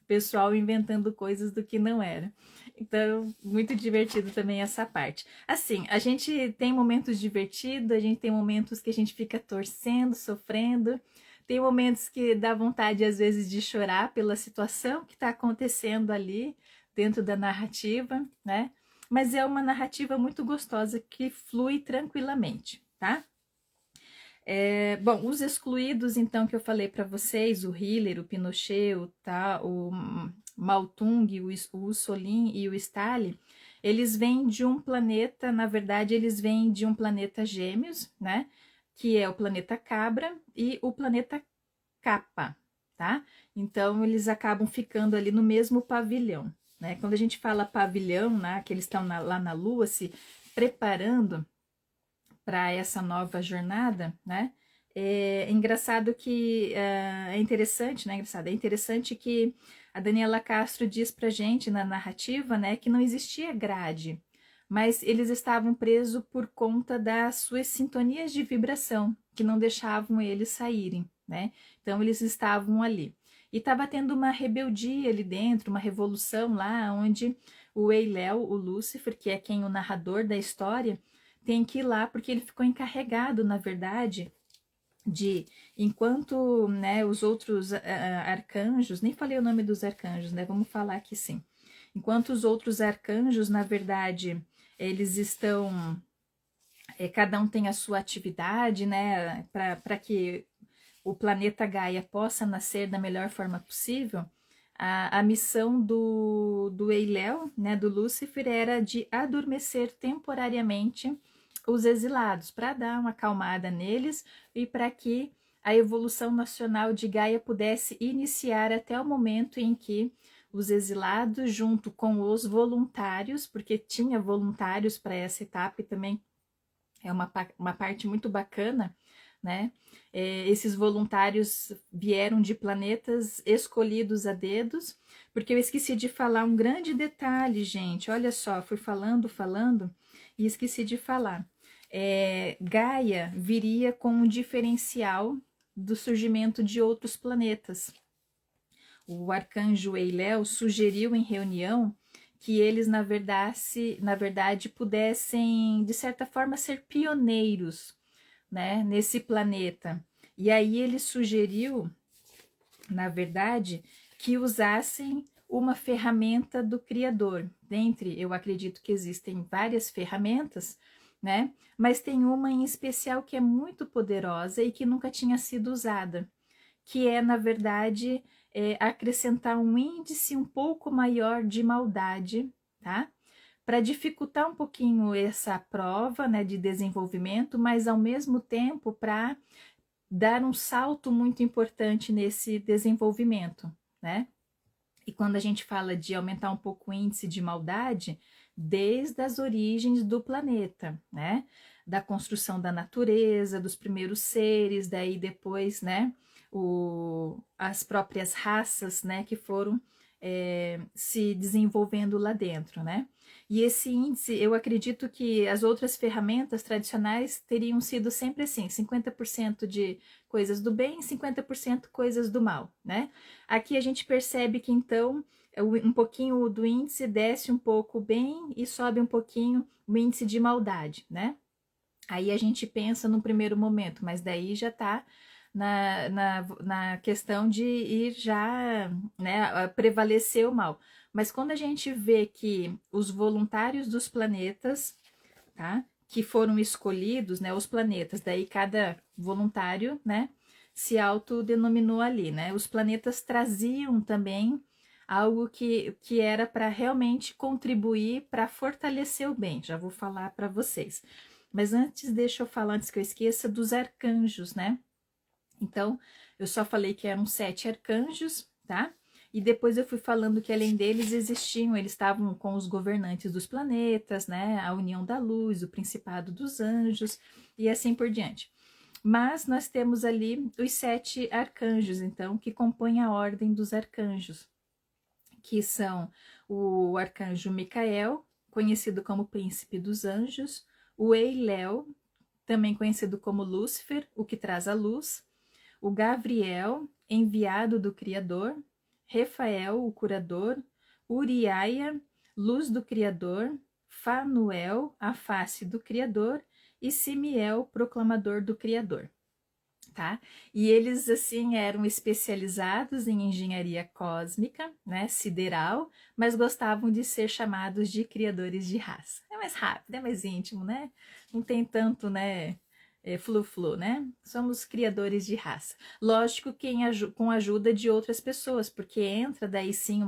Speaker 1: Pessoal inventando coisas do que não era. Então, muito divertido também essa parte. Assim, a gente tem momentos divertidos, a gente tem momentos que a gente fica torcendo, sofrendo, tem momentos que dá vontade, às vezes, de chorar pela situação que está acontecendo ali dentro da narrativa, né? Mas é uma narrativa muito gostosa que flui tranquilamente, tá? Bom, os excluídos, então, que eu falei para vocês, o Hitler, o Pinochet, o Maltung, o Mussolini e o Stalin, eles vêm de um planeta, na verdade, eles vêm de um planeta Gêmeos, né? Que é o planeta Cabra e o planeta Kappa, tá? Então, eles acabam ficando ali no mesmo pavilhão, né? Quando a gente fala pavilhão, né, que eles estão lá na Lua se preparando para essa nova jornada, né? É engraçado que é interessante, né? Engraçado, é interessante que a Daniela Castro diz pra gente na narrativa, né, que não existia grade, mas eles estavam presos por conta das suas sintonias de vibração, que não deixavam eles saírem, né? Então eles estavam ali. E estava tendo uma rebeldia ali dentro, uma revolução lá, onde o Eiléu, o Lúcifer, que é quem o narrador da história, tem que ir lá porque ele ficou encarregado, na verdade, de enquanto, né, os outros arcanjos, nem falei o nome dos arcanjos, né? Vamos falar aqui sim. Enquanto os outros arcanjos, na verdade, eles estão, cada um tem a sua atividade, né, para que o planeta Gaia possa nascer da melhor forma possível. A missão do Eiléu, né, do Lúcifer, era de adormecer temporariamente os exilados, para dar uma acalmada neles e para que a evolução nacional de Gaia pudesse iniciar até o momento em que os exilados, junto com os voluntários, porque tinha voluntários para essa etapa e também é uma parte muito bacana, né? Esses voluntários vieram de planetas escolhidos a dedos, porque eu esqueci de falar um grande detalhe, gente. Olha só, fui falando e esqueci de falar. Gaia viria com um diferencial do surgimento de outros planetas. O arcanjo Eiléu sugeriu em reunião que eles, na verdade, pudessem, de certa forma, ser pioneiros, né, nesse planeta. E aí ele sugeriu, na verdade, que usassem uma ferramenta do Criador. Dentre, eu acredito que existem várias ferramentas, né? Mas tem uma em especial que é muito poderosa e que nunca tinha sido usada, que é, na verdade, acrescentar um índice um pouco maior de maldade, tá? Para dificultar um pouquinho essa prova, né, de desenvolvimento, mas ao mesmo tempo para dar um salto muito importante nesse desenvolvimento, né? E quando a gente fala de aumentar um pouco o índice de maldade, desde as origens do planeta, né? Da construção da natureza, dos primeiros seres, daí depois, né? As próprias raças, né? Que foram se desenvolvendo lá dentro, né? E esse índice, eu acredito que as outras ferramentas tradicionais teriam sido sempre assim, 50% de coisas do bem, 50% coisas do mal, né? Aqui a gente percebe que então um pouquinho do índice desce um pouco o bem e sobe um pouquinho o índice de maldade, né? Aí a gente pensa no primeiro momento, mas daí já está na questão de ir já, né, prevalecer o mal. Mas quando a gente vê que os voluntários dos planetas, tá, que foram escolhidos, né, os planetas, daí cada voluntário, né, se autodenominou ali, né? Os planetas traziam também algo que era para realmente contribuir para fortalecer o bem. Já vou falar para vocês. Mas antes, deixa eu falar, antes que eu esqueça, dos arcanjos, né? Então, eu só falei que eram 7 arcanjos, tá? E depois eu fui falando que além deles existiam, eles estavam com os governantes dos planetas, né? A União da Luz, o Principado dos Anjos e assim por diante. Mas nós temos ali os 7 arcanjos, então, que compõem a ordem dos arcanjos, que são o arcanjo Micael, conhecido como Príncipe dos Anjos, o Eiléu, também conhecido como Lúcifer, o que traz a luz, o Gabriel, enviado do Criador, Rafael, o curador, Uriaia, luz do Criador, Fanuel, a face do Criador, e Simiel, proclamador do Criador. Tá? E eles, assim, eram especializados em engenharia cósmica, né, sideral, mas gostavam de ser chamados de criadores de raça. É mais rápido, é mais íntimo, né? Não tem tanto, né, flu-flu, né? Somos criadores de raça. Lógico que com a ajuda de outras pessoas, porque entra daí sim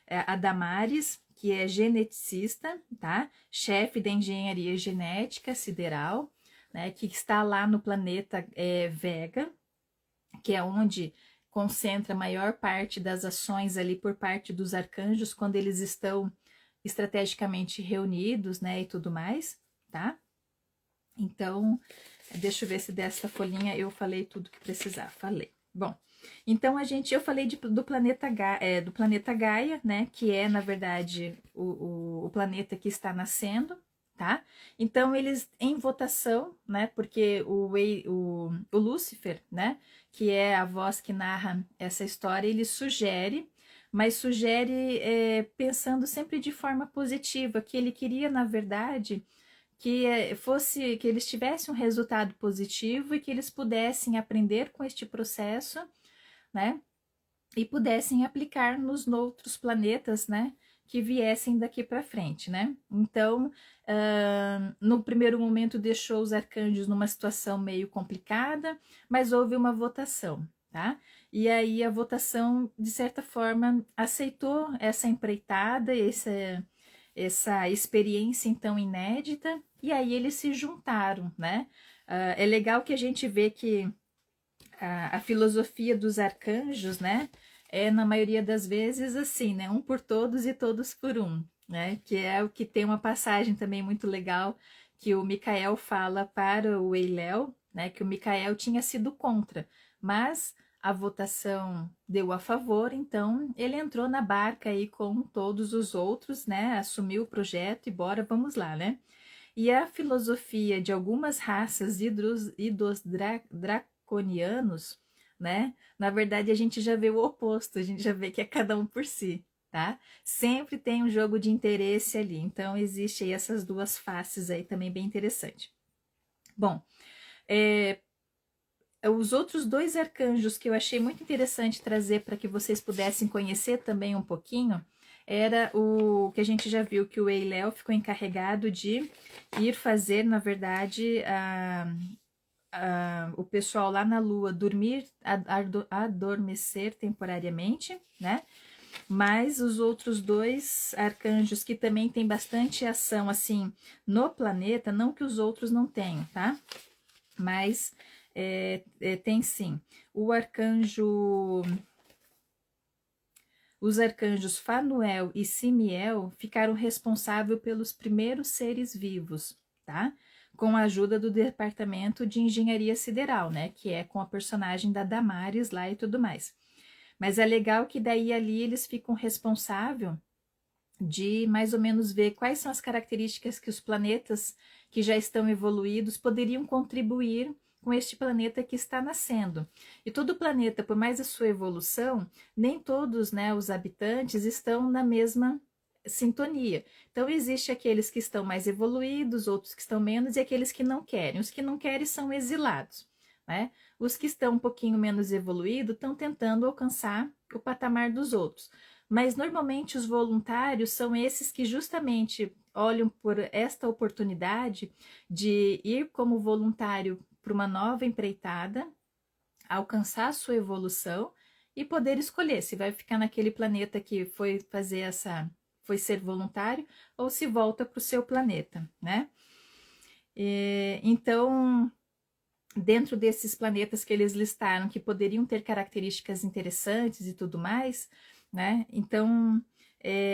Speaker 1: a Damares, que é geneticista, tá? Chefe da engenharia genética sideral, né, que está lá no planeta Vega, que é onde concentra a maior parte das ações ali por parte dos arcanjos, quando eles estão estrategicamente reunidos, né, e tudo mais, tá? Então, deixa eu ver se dessa folhinha eu falei tudo que precisava. Falei. Bom, então eu falei do planeta Gaia, né, que é, na verdade, o planeta que está nascendo, tá? Então, eles, em votação, né, porque o Lúcifer, né, que é a voz que narra essa história, ele sugere, mas sugere pensando sempre de forma positiva, que ele queria, na verdade, que eles tivessem um resultado positivo e que eles pudessem aprender com este processo, né? E pudessem aplicar nos outros planetas, né? Que viessem daqui para frente, né? Então, no primeiro momento deixou os arcanjos numa situação meio complicada, mas houve uma votação, tá? E aí a votação, de certa forma, aceitou essa empreitada, essa experiência então inédita, e aí eles se juntaram, né? É legal que a gente vê que a filosofia dos arcanjos, né? É na maioria das vezes assim, né? Um por todos e todos por um, né? Que é o que tem uma passagem também muito legal que o Micael fala para o Eiléu, né? Que o Micael tinha sido contra, mas a votação deu a favor, então ele entrou na barca aí com todos os outros, né? Assumiu o projeto e bora, vamos lá, né? E a filosofia de algumas raças e dos draconianos, né? Na verdade, a gente já vê o oposto, a gente já vê que é cada um por si, tá? Sempre tem um jogo de interesse ali, então existe aí essas duas faces aí também bem interessante. Bom, os outros dois arcanjos que eu achei muito interessante trazer para que vocês pudessem conhecer também um pouquinho, era o que a gente já viu que o Eiléu ficou encarregado de ir fazer, na verdade, o pessoal lá na Lua dormir, adormecer temporariamente, né? Mas os outros dois arcanjos que também tem bastante ação, assim, no planeta, não que os outros não tenham, tá? Mas tem sim. Os arcanjos Fanuel e Simiel ficaram responsáveis pelos primeiros seres vivos, tá? Com a ajuda do Departamento de Engenharia Sideral, né? Que é com a personagem da Damares lá e tudo mais. Mas é legal que daí ali eles ficam responsáveis de mais ou menos ver quais são as características que os planetas que já estão evoluídos poderiam contribuir com este planeta que está nascendo. E todo planeta, por mais a sua evolução, nem todos, né, os habitantes estão na mesma sintonia. Então, existe aqueles que estão mais evoluídos, outros que estão menos, e aqueles que não querem. Os que não querem são exilados, né? Os que estão um pouquinho menos evoluídos estão tentando alcançar o patamar dos outros. Mas normalmente os voluntários são esses que justamente olham por esta oportunidade de ir como voluntário para uma nova empreitada, alcançar a sua evolução e poder escolher se vai ficar naquele planeta que foi fazer foi ser voluntário ou se volta para o seu planeta, né? Então, dentro desses planetas que eles listaram que poderiam ter características interessantes e tudo mais, né? Então,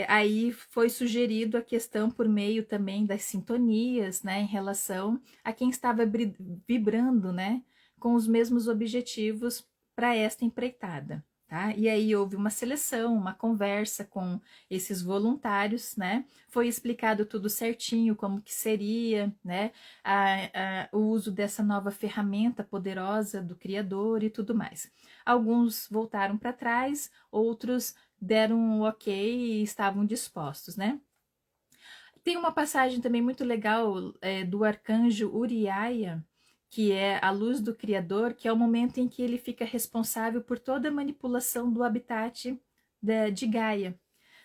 Speaker 1: aí foi sugerido a questão por meio também das sintonias, né? Em relação a quem estava vibrando, né? Com os mesmos objetivos para esta empreitada. Tá? E aí houve uma seleção, uma conversa com esses voluntários, né? Foi explicado tudo certinho, como que seria, né? O uso dessa nova ferramenta poderosa do Criador e tudo mais. Alguns voltaram para trás, outros deram um ok e estavam dispostos, né? Tem uma passagem também muito legal do arcanjo Uriaia, que é a luz do Criador, que é o momento em que ele fica responsável por toda a manipulação do habitat de Gaia,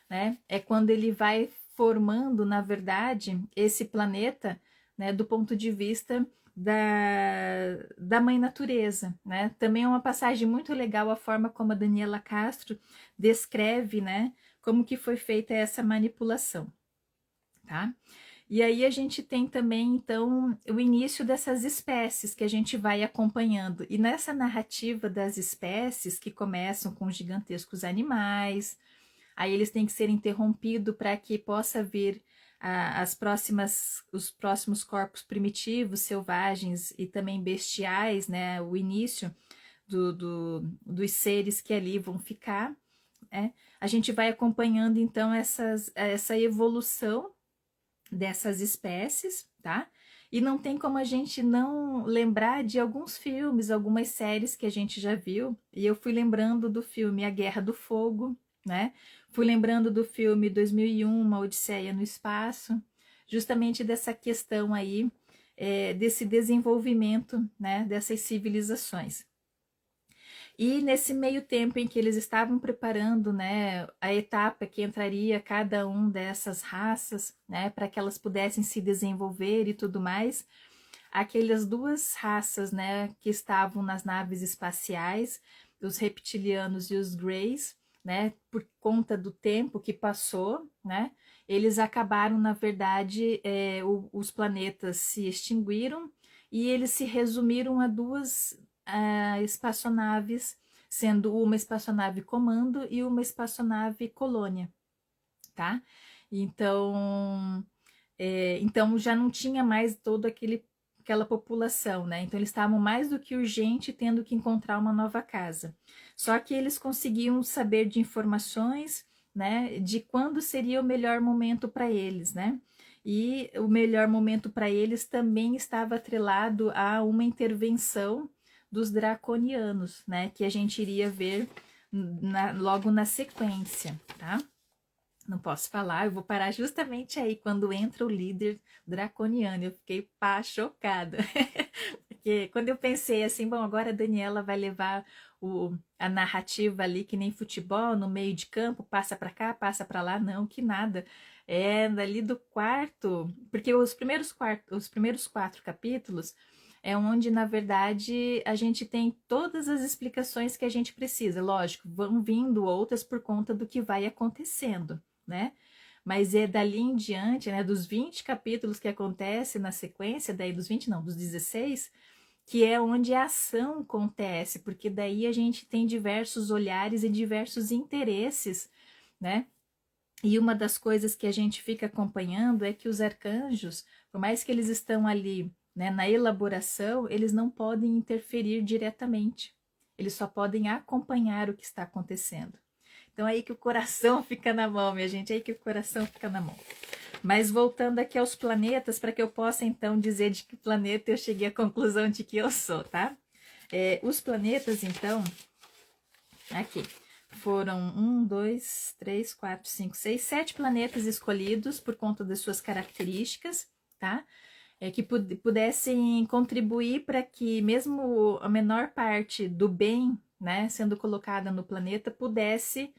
Speaker 1: né? É quando ele vai formando, na verdade, esse planeta, né, do ponto de vista da mãe natureza, né? Também é uma passagem muito legal a forma como a Daniela Castro descreve, né, como que foi feita essa manipulação, tá? E aí a gente tem também, então, o início dessas espécies que a gente vai acompanhando. E nessa narrativa das espécies, que começam com gigantescos animais, aí eles têm que ser interrompidos para que possa vir os próximos corpos primitivos, selvagens e também bestiais, né? O início dos seres que ali vão ficar, né? A gente vai acompanhando, então, essa evolução dessas espécies, tá? E não tem como a gente não lembrar de alguns filmes, algumas séries que a gente já viu. E eu fui lembrando do filme A Guerra do Fogo, né? Fui lembrando do filme 2001, Uma Odisseia no Espaço, justamente dessa questão aí, desse desenvolvimento, né? Dessas civilizações. E nesse meio tempo em que eles estavam preparando, né, a etapa que entraria cada um dessas raças, né, para que elas pudessem se desenvolver e tudo mais, aquelas duas raças, né, que estavam nas naves espaciais, os reptilianos e os Greys, né, por conta do tempo que passou, né, eles acabaram, na verdade, os planetas se extinguiram e eles se resumiram a duas espaçonaves, sendo uma espaçonave comando e uma espaçonave colônia, tá? Então já não tinha mais toda aquela população, né? Então eles estavam mais do que urgente tendo que encontrar uma nova casa. Só que eles conseguiam saber de informações, né? De quando seria o melhor momento para eles, né? E o melhor momento para eles também estava atrelado a uma intervenção dos draconianos, né? Que a gente iria ver logo na sequência, tá? Não posso falar, eu vou parar justamente aí quando entra o líder draconiano. Eu fiquei pá, chocada. Porque quando eu pensei assim, bom, agora a Daniela vai levar a narrativa ali que nem futebol, no meio de campo, passa para cá, passa para lá, não, que nada. É dali do quarto, porque os primeiros 4 capítulos é onde, na verdade, a gente tem todas as explicações que a gente precisa. Lógico, vão vindo outras por conta do que vai acontecendo, né? Mas é dali em diante, né, dos 20 capítulos que acontece na sequência, daí dos 20 não, dos 16, que é onde a ação acontece, porque daí a gente tem diversos olhares e diversos interesses, né? E uma das coisas que a gente fica acompanhando é que os arcanjos, por mais que eles estão ali, né, na elaboração, eles não podem interferir diretamente. Eles só podem acompanhar o que está acontecendo. Então é aí que o coração fica na mão, minha gente, é aí que o coração fica na mão. Mas voltando aqui aos planetas, para que eu possa então dizer de que planeta eu cheguei à conclusão de que eu sou, tá? Os planetas, então, aqui, foram 7 planetas escolhidos por conta das suas características, tá? Que pudessem contribuir para que mesmo a menor parte do bem, né, sendo colocada no planeta, pudesse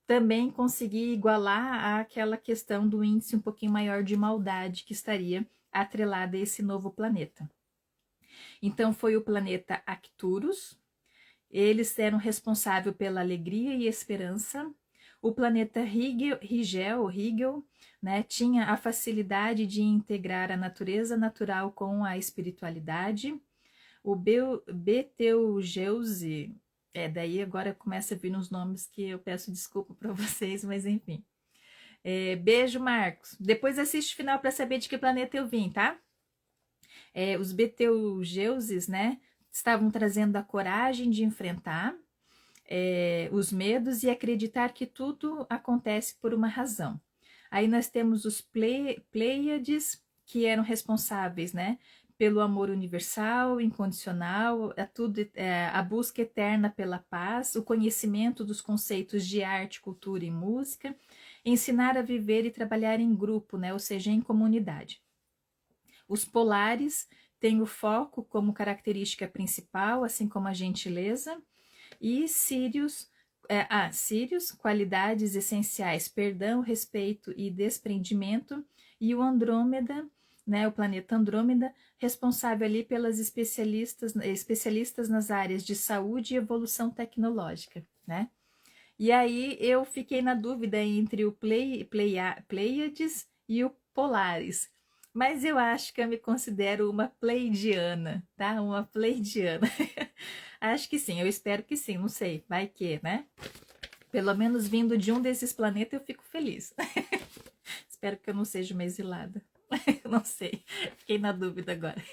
Speaker 1: também conseguir igualar aquela questão do índice um pouquinho maior de maldade que estaria atrelada a esse novo planeta. Então foi o planeta Arcturus. Eles eram responsáveis pela alegria e esperança. O planeta Rigel, né, tinha a facilidade de integrar a natureza natural com a espiritualidade. O Betelgeuse, daí agora começa a vir uns nomes que eu peço desculpa para vocês, mas enfim. Beijo, Marcos. Depois assiste o final para saber de que planeta eu vim, tá? Os Betelgeuses, né, estavam trazendo a coragem de enfrentar os medos e acreditar que tudo acontece por uma razão. Aí nós temos os Pleiades, que eram responsáveis, né, pelo amor universal, incondicional, a busca eterna pela paz, o conhecimento dos conceitos de arte, cultura e música, ensinar a viver e trabalhar em grupo, né, ou seja, em comunidade. Os polares têm o foco como característica principal, assim como a gentileza, e Sírios, qualidades essenciais, perdão, respeito e desprendimento, e o Andrômeda, né, o planeta Andrômeda, responsável ali pelas especialistas nas áreas de saúde e evolução tecnológica, né? E aí eu fiquei na dúvida entre o Pleiades e o Polaris, mas eu acho que eu me considero uma pleidiana, tá? Uma pleidiana. Acho que sim, eu espero que sim, não sei, vai que, né? Pelo menos vindo de um desses planetas eu fico feliz. Espero que eu não seja uma exilada. Não sei, fiquei na dúvida agora.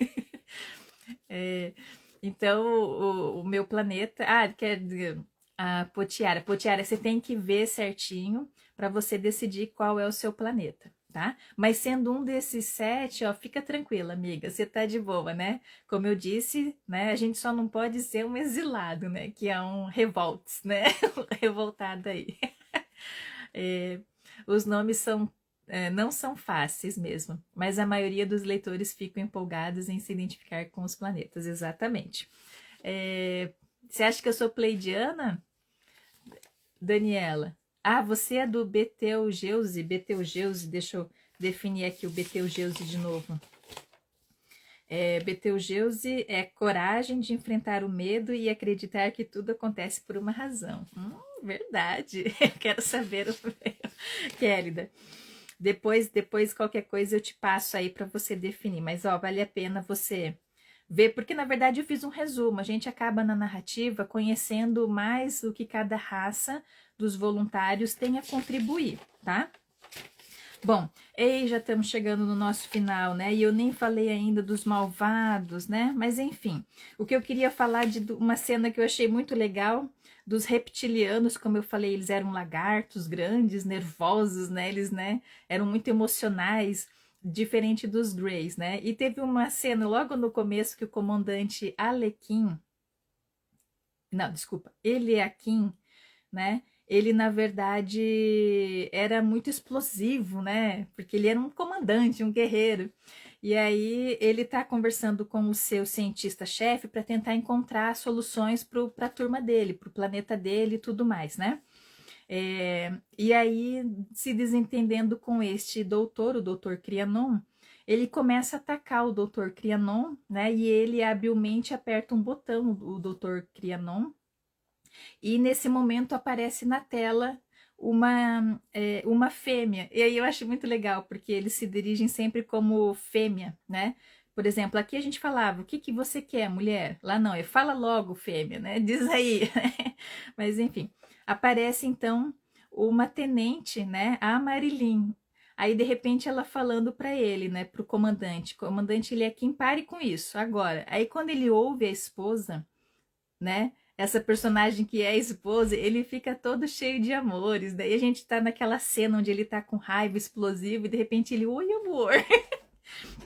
Speaker 1: Então, o meu planeta. A Potiara. Potiara, você tem que ver certinho para você decidir qual é o seu planeta, tá? Mas sendo um desses 7, ó, fica tranquila, amiga, você tá de boa, né? Como eu disse, né? A gente só não pode ser um exilado, né? Que é um revolts, né? Revoltado aí. Os nomes não são fáceis mesmo, mas a maioria dos leitores ficam empolgados em se identificar com os planetas, exatamente. Você acha que eu sou pleidiana, Daniela? Ah, você é do Betelgeuse. Betelgeuse, deixa eu definir aqui o Betelgeuse de novo. Betelgeuse é coragem de enfrentar o medo e acreditar que tudo acontece por uma razão. Verdade. Quero saber o meu. Querida. Depois, qualquer coisa eu te passo aí para você definir. Mas, ó, vale a pena você ver, porque na verdade eu fiz um resumo. A gente acaba na narrativa conhecendo mais o que cada raça dos voluntários tem a contribuir, tá? Bom, já estamos chegando no nosso final, né? E eu nem falei ainda dos malvados, né? Mas enfim, o que eu queria falar de uma cena que eu achei muito legal dos reptilianos, como eu falei, eles eram lagartos grandes, nervosos, né? Eles, né, eram muito emocionais, diferente dos Greys, né? E teve uma cena logo no começo que o comandante Alequim, não, desculpa, Eliakim, né? ele na verdade era muito explosivo, né? Porque ele era um comandante, um guerreiro. E aí ele está conversando com o seu cientista-chefe para tentar encontrar soluções para a turma dele, para o planeta dele e tudo mais, né? E aí, se desentendendo com este doutor, o doutor Crianon, ele começa a atacar o doutor Crianon, né? E ele habilmente aperta um botão, o doutor Crianon, e nesse momento aparece na tela uma fêmea. E aí eu acho muito legal, porque eles se dirigem sempre como fêmea, né? Por exemplo, aqui a gente falava, o que que você quer, mulher? Lá não, é fala logo, fêmea, né? Diz aí. Mas enfim, aparece então uma tenente, né? A Marilyn. Aí, de repente, ela falando para ele, né? Pro comandante. Comandante, ele é quem pare com isso, agora. Aí, quando ele ouve a esposa, né? Essa personagem que é a esposa, ele fica todo cheio de amores. Daí a gente tá naquela cena onde ele tá com raiva explosiva e de repente ele, oi amor.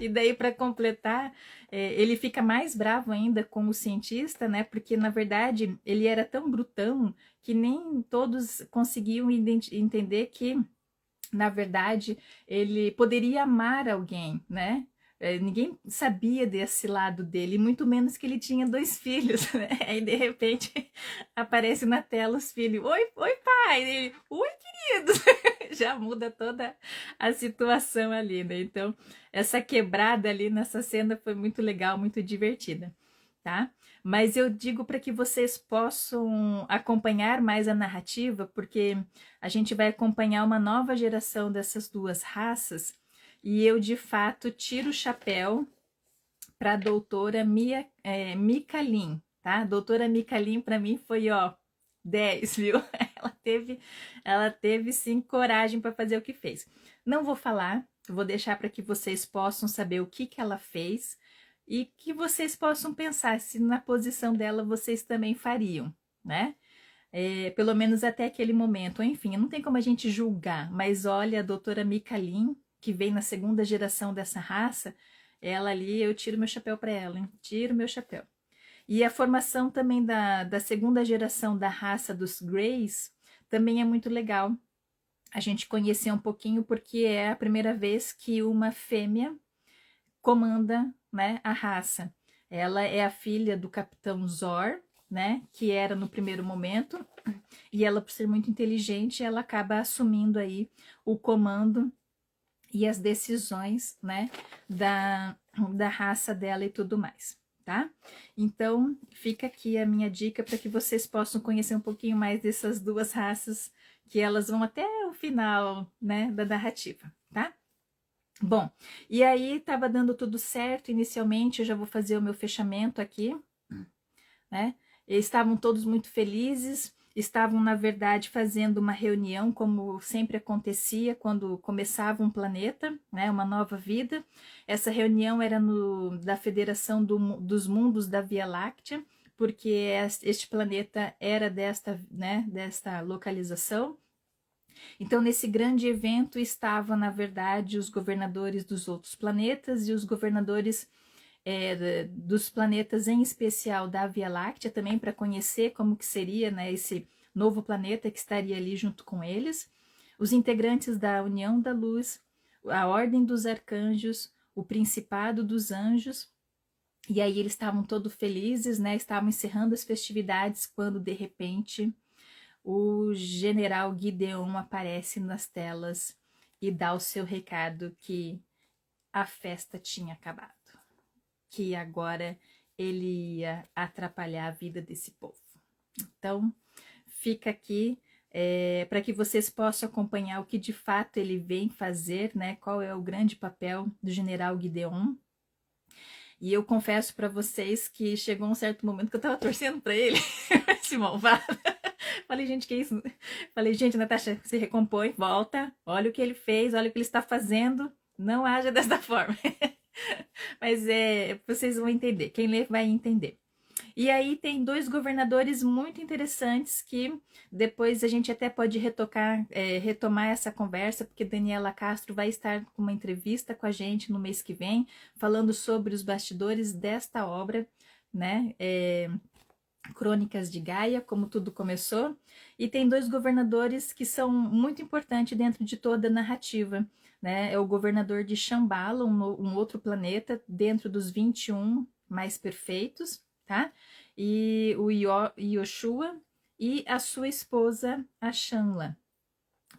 Speaker 1: E daí para completar, ele fica mais bravo ainda com o cientista, né? Porque na verdade ele era tão brutão que nem todos conseguiam entender que na verdade, ele poderia amar alguém, né? Ninguém sabia desse lado dele, muito menos que ele tinha 2 filhos, né? Aí, de repente, aparece na tela os filhos. Oi, oi, pai! Ele, oi, querido! Já muda toda a situação ali, né? Então, essa quebrada ali nessa cena foi muito legal, muito divertida, tá? Mas eu digo para que vocês possam acompanhar mais a narrativa, porque a gente vai acompanhar uma nova geração dessas duas raças, e eu de fato tiro o chapéu para a doutora Mika Lin, tá? A doutora Mika Lin para mim foi, ó, 10, viu? Ela teve sim coragem para fazer o que fez. Não vou falar, vou deixar para que vocês possam saber o que ela fez e que vocês possam pensar se na posição dela vocês também fariam, né? Pelo menos até aquele momento. Enfim, não tem como a gente julgar, mas olha, a doutora Mika Lin, que vem na segunda geração dessa raça, ela ali, eu tiro meu chapéu para ela, hein? Tiro meu chapéu. E a formação também da segunda geração da raça dos Greys também é muito legal. A gente conhecer um pouquinho, porque é a primeira vez que uma fêmea comanda, né, a raça. Ela é a filha do Capitão Zor, né, que era no primeiro momento, e ela, por ser muito inteligente, ela acaba assumindo aí o comando e as decisões, né, da raça dela e tudo mais, tá? Então, fica aqui a minha dica para que vocês possam conhecer um pouquinho mais dessas duas raças, que elas vão até o final, né, da narrativa, tá? Bom, e aí estava dando tudo certo inicialmente, eu já vou fazer o meu fechamento aqui, né? Eles estavam todos muito felizes, estavam, na verdade, fazendo uma reunião, como sempre acontecia quando começava um planeta, né? Uma nova vida. Essa reunião era da Federação dos Mundos da Via Láctea, porque este planeta era desta localização. Então, nesse grande evento estavam, na verdade, os governadores dos outros planetas e os governadores dos planetas, em especial da Via Láctea, também para conhecer como que seria, né, esse novo planeta que estaria ali junto com eles, os integrantes da União da Luz, a Ordem dos Arcanjos, o Principado dos Anjos, e aí eles estavam todos felizes, né, estavam encerrando as festividades, quando de repente o general Gideon aparece nas telas e dá o seu recado que a festa tinha acabado, que agora ele ia atrapalhar a vida desse povo. Então, fica aqui para que vocês possam acompanhar o que de fato ele vem fazer, né? Qual é o grande papel do general Gideon. E eu confesso para vocês que chegou um certo momento que eu estava torcendo para ele, esse malvado. Falei, gente, que isso? Falei, gente, Natasha, se recompõe, volta, olha o que ele fez, olha o que ele está fazendo, não haja dessa forma. Mas vocês vão entender, quem lê vai entender. E aí tem 2 governadores muito interessantes que depois a gente até pode retomar essa conversa, porque Daniela Castro vai estar com uma entrevista com a gente no mês que vem, falando sobre os bastidores desta obra, né? Crônicas de Gaia, como tudo começou, e tem 2 governadores que são muito importantes dentro de toda a narrativa, né? É o governador de Shambhala, um outro planeta, dentro dos 21 mais perfeitos, tá? E o Yoshua e a sua esposa, a Shamla,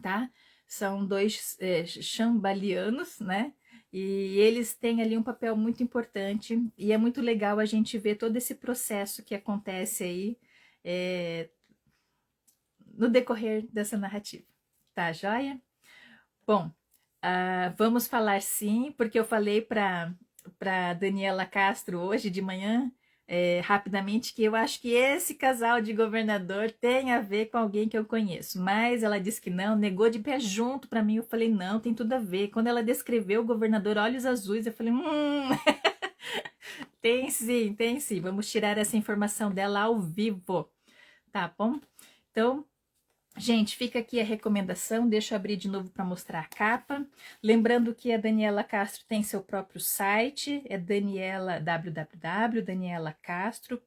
Speaker 1: tá? São 2 shambhalianos, né? E eles têm ali um papel muito importante e é muito legal a gente ver todo esse processo que acontece aí é, no decorrer dessa narrativa. Tá, joia? Bom, vamos falar sim, porque eu falei para Daniela Castro hoje de manhã, rapidamente, que eu acho que esse casal de governador tem a ver com alguém que eu conheço. Mas ela disse que não, negou de pé junto para mim. Eu falei, não, tem tudo a ver. Quando ela descreveu o governador Olhos Azuis, eu falei, tem sim. Vamos tirar essa informação dela ao vivo, tá bom? Então, gente, fica aqui a recomendação, deixa eu abrir de novo para mostrar a capa. Lembrando que a Daniela Castro tem seu próprio site, é Daniela, www.danielacastro,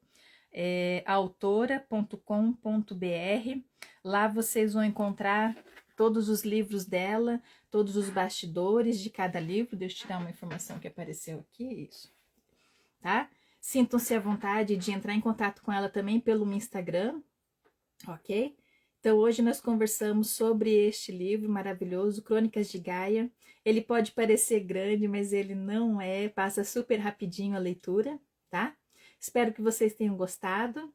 Speaker 1: autora.com.br. Lá vocês vão encontrar todos os livros dela, todos os bastidores de cada livro. Deixa eu tirar uma informação que apareceu aqui, isso, tá? Sintam-se à vontade de entrar em contato com ela também pelo Instagram, ok? Então, hoje nós conversamos sobre este livro maravilhoso, Crônicas de Gaia. Ele pode parecer grande, mas ele não é, passa super rapidinho a leitura, tá? Espero que vocês tenham gostado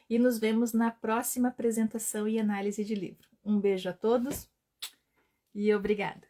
Speaker 1: e nos vemos na próxima apresentação e análise de livro. Um beijo a todos e obrigada!